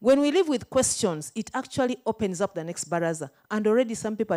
When we live with questions, it actually opens up the next Baraza, and already some people